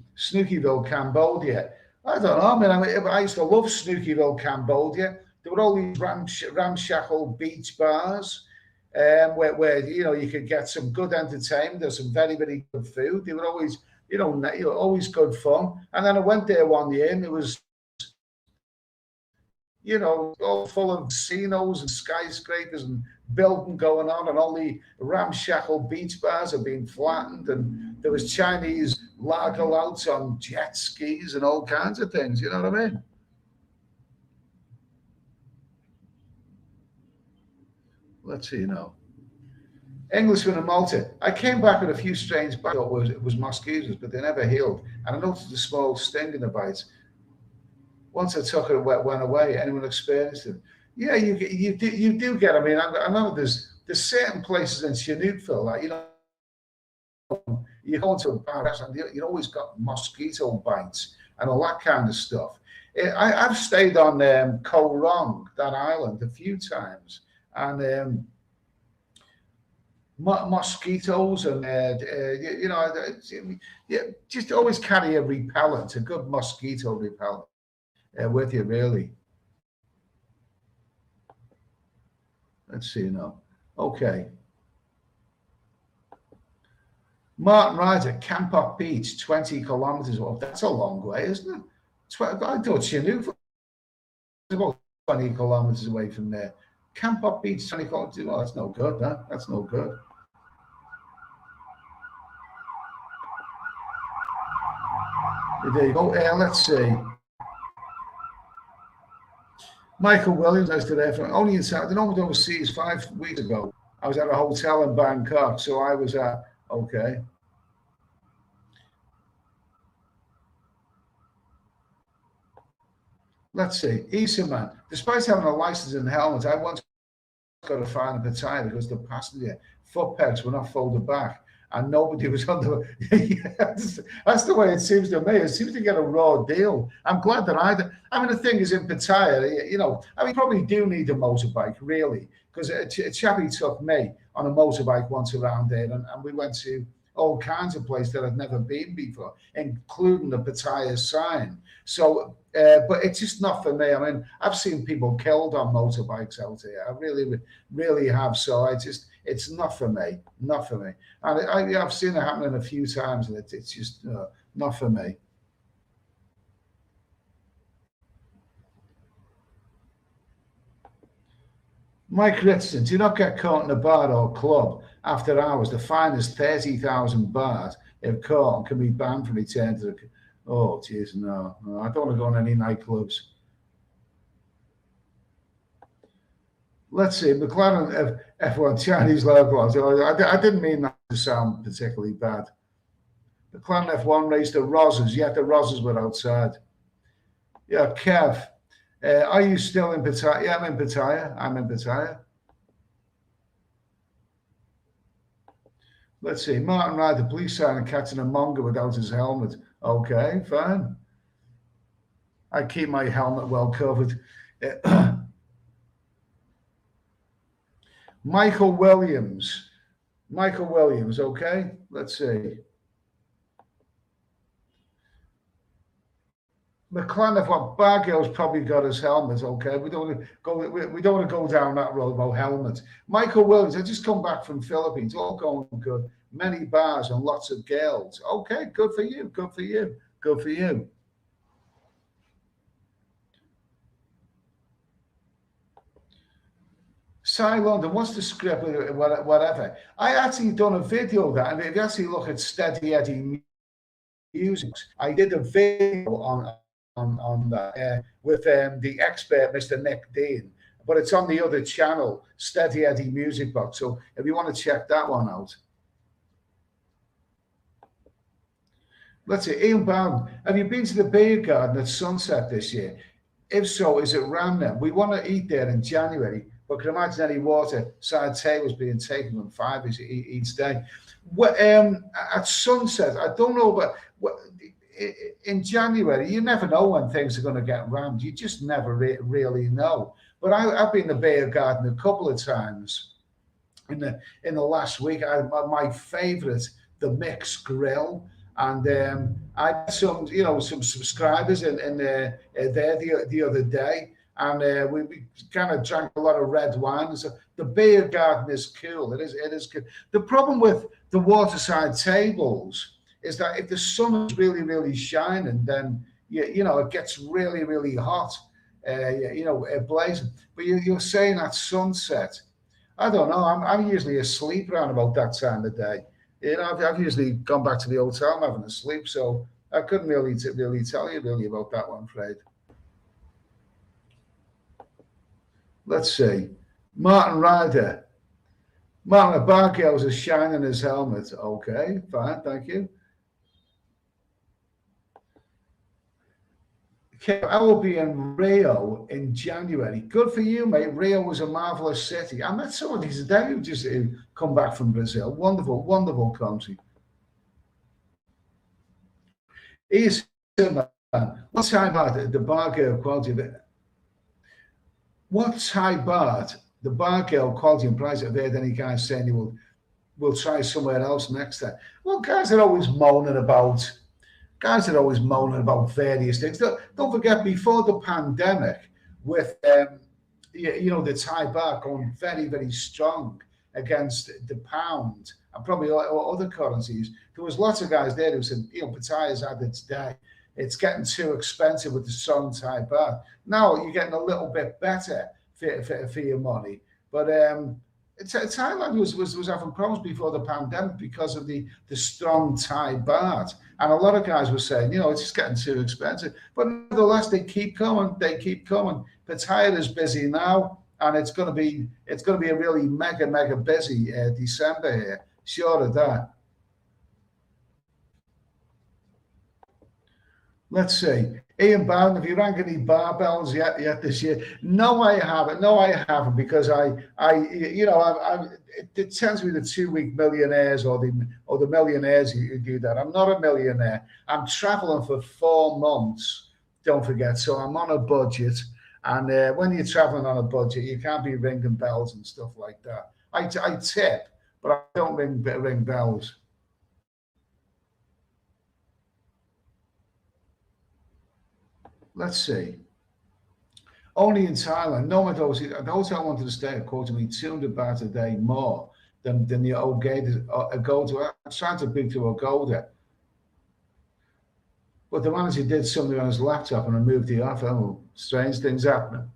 Cambodia? I don't know. I mean, I used to love Sihanoukville, Cambodia. There were all these ramshackle beach bars where you could get some good entertainment. There's some very, very good food. They were always always good fun. And then I went there one year, and it was all full of casinos and skyscrapers and building going on, and all the ramshackle beach bars have been flattened, and there was Chinese lager louts on jet skis and all kinds of things. You know what I mean? Let's see, Englishman in Malta. I came back with a few strange bites. I thought it was mosquitoes, but they never healed. And I noticed a small sting in the bites. Once I took it, it went away. Anyone experienced it? Yeah, you do get. I mean, I know there's there's certain places in Sihanoukville, like, you know, you go into a bar restaurant, you always got mosquito bites and all that kind of stuff. I've stayed on Koh Rong, that island, a few times, and mosquitoes and you know, just always carry a repellent, a good mosquito repellent with you, really. Let's see now. Okay. Martin Ryder, Bangkok Beach, 20 kilometers. Well, that's a long way, isn't it? I thought Sihanoukville was about 20 kilometers away from there. Bangkok Beach, 20 kilometers. Well, that's no good, huh? That's no good. There you go. Let's see. Michael Williams, I was there for only inside. I went overseas 5 weeks ago. I was at a hotel in Bangkok, so I was at okay. Let's see. Easterman, despite having a license and helmet, I once got a fine in Pattaya because the passenger foot pegs were not folded back and nobody was on the. Yes, that's the way it seems to me. It seems to get a raw deal. I'm glad that I mean, the thing is in Pattaya, you know, I mean, probably do need a motorbike, really, because a chappie took me on a motorbike once around there, and we went to all kinds of places that I'd never been before, including the Pattaya sign. So, but it's just not for me. I mean, I've seen people killed on motorbikes out here. I really, really have. So it's not for me, not for me. And I've seen it happening a few times, and it's just not for me. Mike Richardson, do not get caught in a bar or club after hours. The fine is 30,000 baht if caught and can be banned from return to the. Oh, jeez, no, I don't want to go on any nightclubs. Let's see, McLaren F1 Chinese locals. I didn't mean that to sound particularly bad. McLaren F1 raced the Rosses. Yeah, the Rosses were outside. Yeah, Kev. Are you still in Pattaya? Yeah, I'm in Pattaya. I'm in Pattaya. Let's see. Martin Ryder, police siren catching a mongo without his helmet. Okay, fine. I keep my helmet well covered. Michael Williams. Michael Williams, okay? Let's see. McLaren, what Bargill's probably got his helmet, okay? We don't want to go down that road about helmets. Michael Williams, I just come back from Philippines, all going good. Many bars and lots of girls. Okay, good for you, good for you, good for you. Cy London, what's the script? Whatever. I actually done a video of that, and if you actually look at Steady Eddie Music, I did a video on that with the expert, Mr. Nick Dean, but it's on the other channel, Steady Eddie Music Box. So if you want to check that one out. Let's see, Ian Brown, have you been to the beer garden at sunset this year? If so, is it random? We want to eat there in January, but can imagine any water side tables being taken from 5 each day. At sunset, I don't know, but in January, you never know when things are going to get rammed. You just never really know. But I've been to the beer garden a couple of times in the last week. My favourite, the Mix Grill. And I had some subscribers in there the other day, and we kind of drank a lot of red wine. So the beer garden is cool. It is good. The problem with the waterside tables is that if the sun is really, really shining, then it gets really, really hot. Blazing. But you're saying at sunset. I don't know. I'm usually asleep around about that time of day. I've usually gone back to the hotel. I'm having a sleep, so I couldn't really tell you really about that one, Fred. Let's see. Martin Ryder. Martin Barkels is shining his helmet. Okay, fine, thank you. Okay, I will be in Rio in January. Good for you, mate. Rio was a marvelous city. I met somebody today who just come back from Brazil. Wonderful, wonderful country. He's what Thai baht, the bar girl quality of it. What Thai baht, the bar girl quality and price, I've heard any guys saying will try somewhere else next time. Well, guys are always moaning about various things. Don't forget, before the pandemic, with the Thai baht going very, very strong against the pound and probably other currencies, there was lots of guys there who said, Pattaya's had its day. It's getting too expensive with the strong Thai baht. Now you're getting a little bit better for your money, but Thailand was having problems before the pandemic because of the strong Thai baht. And a lot of guys were saying, it's just getting too expensive. But nevertheless, they keep coming. They keep coming. Pattaya is busy now, and it's going to be a really mega, mega busy December here. Sure of that. Let's see. Ian Bowden, have you rang any barbells yet this year? No, I haven't. No, I haven't, because it tends to be the 2-week millionaires or the millionaires who do that. I'm not a millionaire. I'm traveling for 4 months. Don't forget. So I'm on a budget, and when you're traveling on a budget, you can't be ringing bells and stuff like that. I tip, but I don't ring bells. Let's see. Only in Thailand. No, the hotel I wanted to stay at quoted me 200 baht a day more than the Agoda. I tried to book to Agoda, but the manager did something on his laptop and removed the offer. Oh, strange things happening.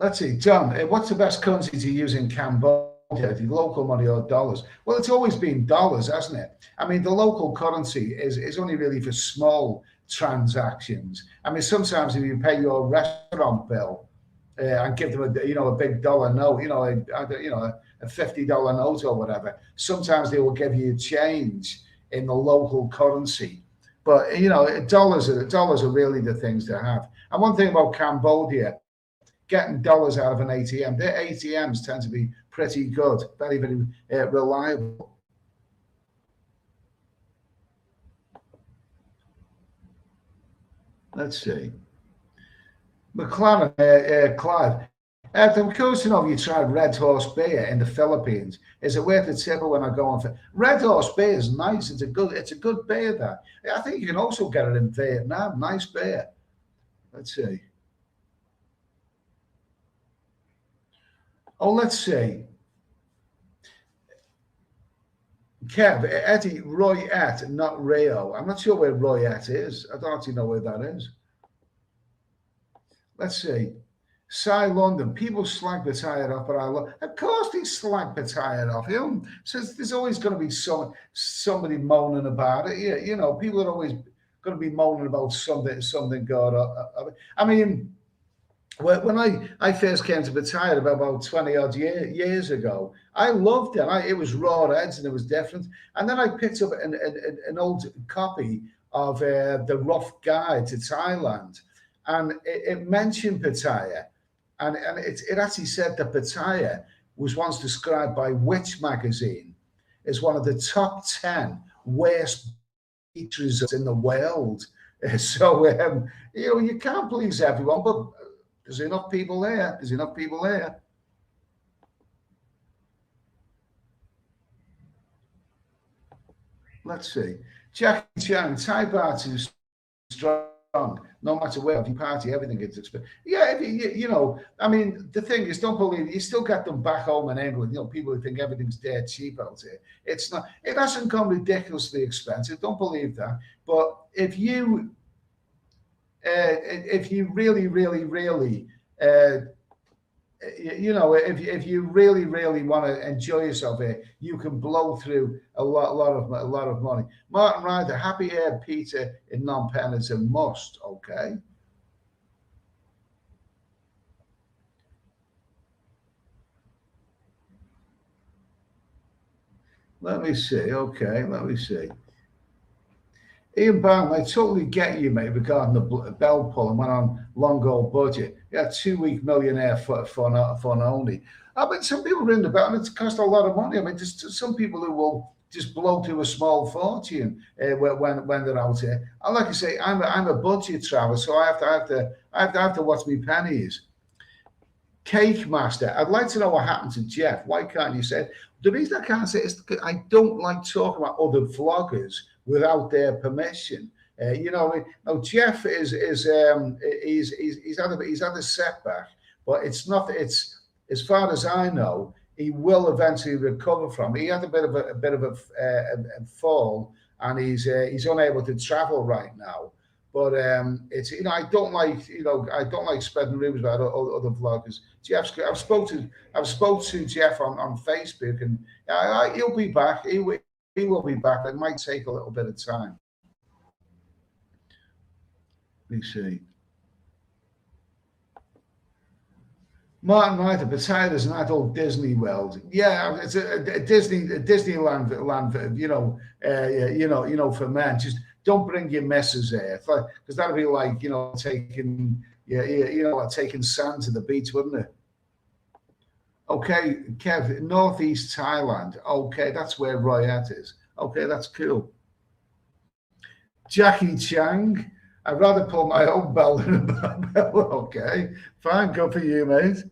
Let's see, John, what's the best currency to use in Cambodia? The local money or dollars? Well, it's always been dollars, hasn't it? I mean, the local currency is only really for small transactions. I mean, sometimes if you pay your restaurant bill and give them a big dollar note, a $50 note or whatever, sometimes they will give you change in the local currency. But dollars are really the things to have. And one thing about Cambodia, getting dollars out of an ATM. Their ATMs tend to be pretty good, very, very reliable. Let's see. McLaren, Clive. I'm curious to know if you tried Red Horse beer in the Philippines. Is it worth a tipper when I go on? Red Horse beer is nice. It's a good beer there. I think you can also get it in Vietnam. Nice beer. Let's see. Oh, let's see. Kev, Eddie, Royette, not Rio. I'm not sure where Royette is. I don't actually know where that is. Let's see. Cy London, people slag Pattaya off, but I love. Of course, they slag Pattaya off. So there's always going to be somebody moaning about it. Yeah, people are always going to be moaning about something good. I mean, when I first came to Pattaya about 20 odd years ago, I loved it. It was raw heads and it was different. And then I picked up an old copy of the Rough Guide to Thailand, and it mentioned Pattaya, and it actually said that Pattaya was once described by Which magazine as one of the top 10 worst beach resorts in the world. So you can't please everyone, but there's enough people there. There's enough people there. Let's see. Jackie Chan, Thai baht is strong. No matter where you party, everything gets expensive. Yeah, I mean, the thing is, don't believe it. You still get them back home in England. People who think everything's dead cheap out here. It's not. It hasn't come ridiculously expensive. Don't believe that. But if you really, really, really if you really, really want to enjoy yourself here, you can blow through a lot of money. Martin Ryder, happy air pizza in Phnom Penh is a must. Okay. Let me see. Okay, let me see. Ian Brown, I totally get you, mate, regarding the bell pull and went on long goal budget. Yeah, 2 week millionaire fun only. I mean, some people ring the bell and it's cost a lot of money. I mean, just some people who will just blow through a small fortune when they're out here. And like I say, I'm a budget traveler, so I have to watch my pennies. Cake Master, I'd like to know what happened to Jeff. Why can't you say it? The reason I can't say it is because I don't like talking about other vloggers without their permission. You know, I mean, no, Jeff he's had a setback, but it's not. It's as far as I know, he will eventually recover from. He had a bit of a fall, and he's unable to travel right now. But it's I don't like I don't like spreading rumors about other vloggers. I've spoke to Jeff on Facebook, and he'll be back. He will be back. It might take a little bit of time. Let me see. Martin Ryder, Pattaya is an adult Disney World. Yeah, it's a Disneyland land. For men. Just don't bring your messes there, because that'd be like taking like taking sand to the beach, wouldn't it? Okay, Kev, northeast Thailand. Okay, that's where Royette is. Okay, that's cool. Jackie Chang. I'd rather pull my own bell than a bell. Okay, fine, good for you, mate.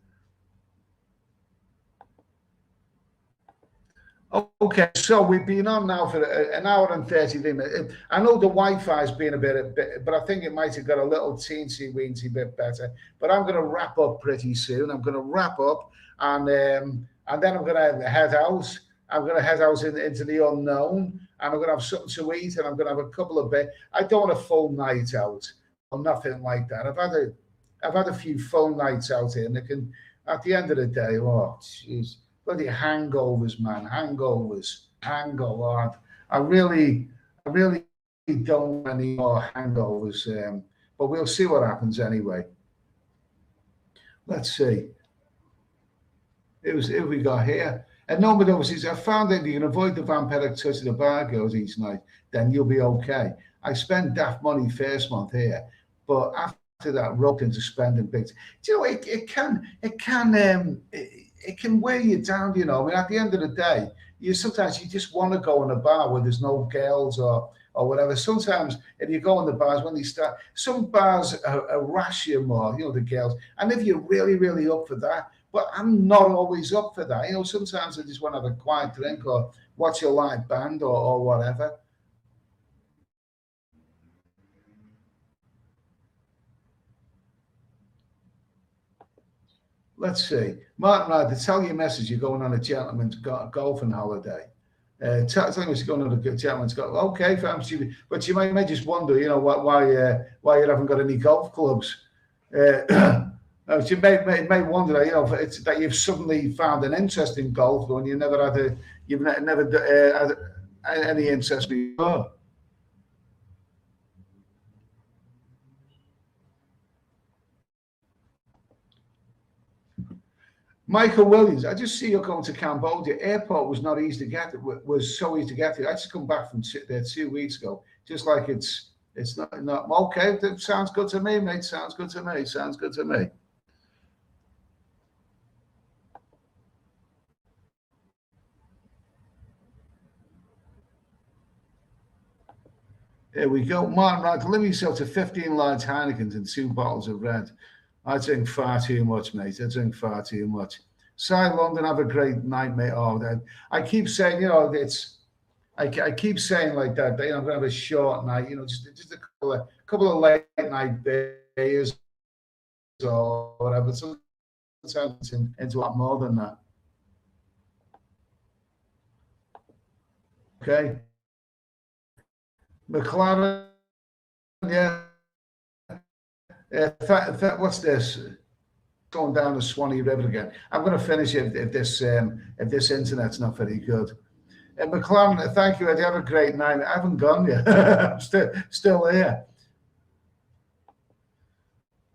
Okay, so we've been on now for an hour and 30 minutes. I know the Wi-Fi's been a bit, but I think it might have got a little teensy-weensy bit better. But I'm going to wrap up pretty soon. I'm going to wrap up, and then I'm going to head out. I'm going to head out into the unknown, and I'm going to have something to eat, and I'm going to have a couple of bits. I don't want a full night out or nothing like that. I've had a few full nights out here, and it can, at the end of the day, oh, jeez. Bloody hangovers, man. Hangover. I really don't want any more hangovers. But we'll see what happens anyway. Let's see. Who we got here? And nobody obviously, I found that you can avoid the vampiric touch of the bar girls each night, then you'll be okay. I spend daft money first month here, but after that, roped into spending big. Do you know, it can weigh you down, I mean, at the end of the day, sometimes you just want to go in a bar where there's no girls or whatever. Sometimes if you go in the bars when they start, some bars harass you more, the girls. And if you're really, really up for that, but I'm not always up for that. Sometimes I just want to have a quiet drink or watch a live band or whatever. Let's see. Martin Ryder, tell your message you're going on a gentleman's golfing holiday. Tell me you're going on a gentleman's golf. Okay, fam, but you may just wonder, why you haven't got any golf clubs. You may wonder, that you've suddenly found an interest in golf when you've never had any interest before. Michael Williams, I just see you're going to Cambodia. Airport was not easy to get. It was so easy to get to. I just come back from there 2 weeks ago. Just like it's not okay. That sounds good to me, mate. Sounds good to me. Sounds good to me. There we go. Martin, right, limit yourself to 15 large Heinekens and 2 bottles of red. I drink far too much, mate. I drink far too much. Side London, have a great night, mate. Oh, I keep saying, I keep saying like that. I'm going to have a short night. Just a couple of late night beers or whatever. Sometimes it's into a lot more than that. Okay. McLaren, yeah. What's this? Going down the Swanee River again. I'm going to finish if this internet's not very good. McLaren, thank you. I have a great night. I haven't gone yet. I'm still here.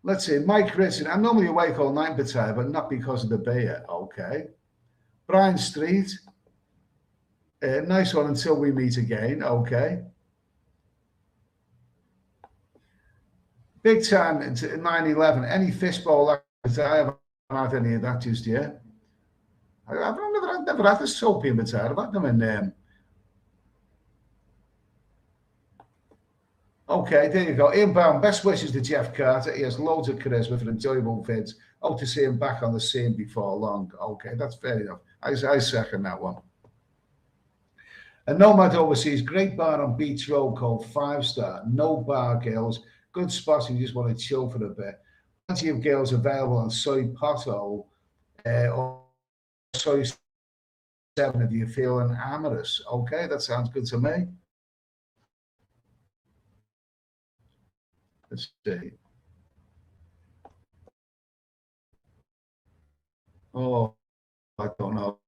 Let's see. Mike Richard. I'm normally awake all night, but not because of the beer. Okay. Brian Street. Nice one. Until we meet again. Okay. Big time 9/11. Any fishbowl? I haven't had any of that just yet. I've never had the soapy in Pattaya. I've had them in. Okay, there you go. Ian Brown, best wishes to Jeff Carter. He has loads of charisma for enjoyable vids. Hope to see him back on the scene before long. Okay, that's fair enough. I second that one. A Nomad Overseas, great bar on Beach Road called 5 Star. No bar girls. Good spot if you just want to chill for a bit. Plenty of girls available on Soy Pothole or Soy 7 if you're feeling amorous. Okay, that sounds good to me. Let's see. Oh, I don't know.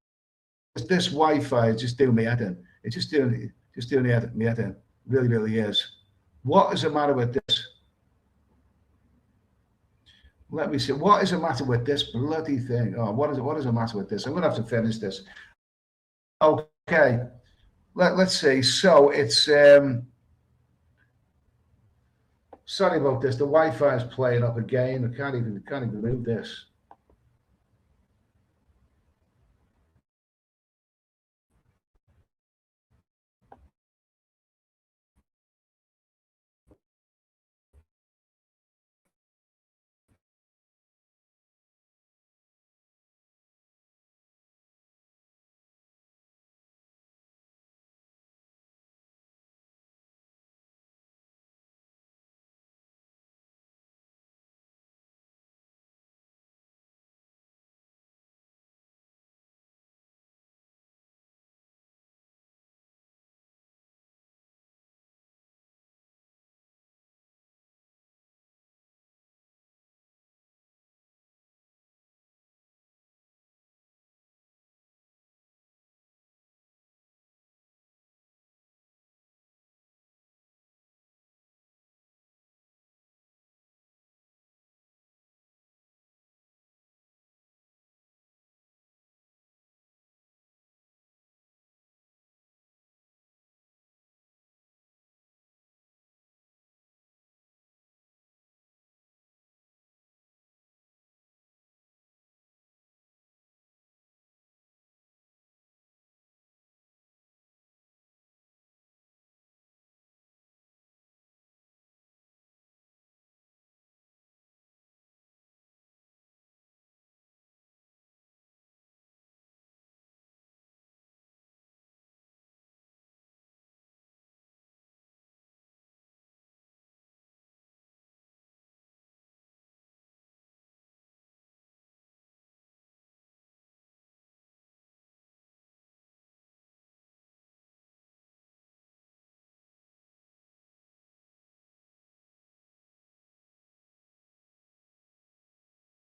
This Wi-Fi is just doing me head in. It's just doing me head in. Really, really is. What is the matter with this? Let me see. What is the matter with this bloody thing? Oh, what is the matter with this? I'm gonna have to finish this. Okay. Let's see. So it's sorry about this. The Wi-Fi is playing up again. I can't even move this.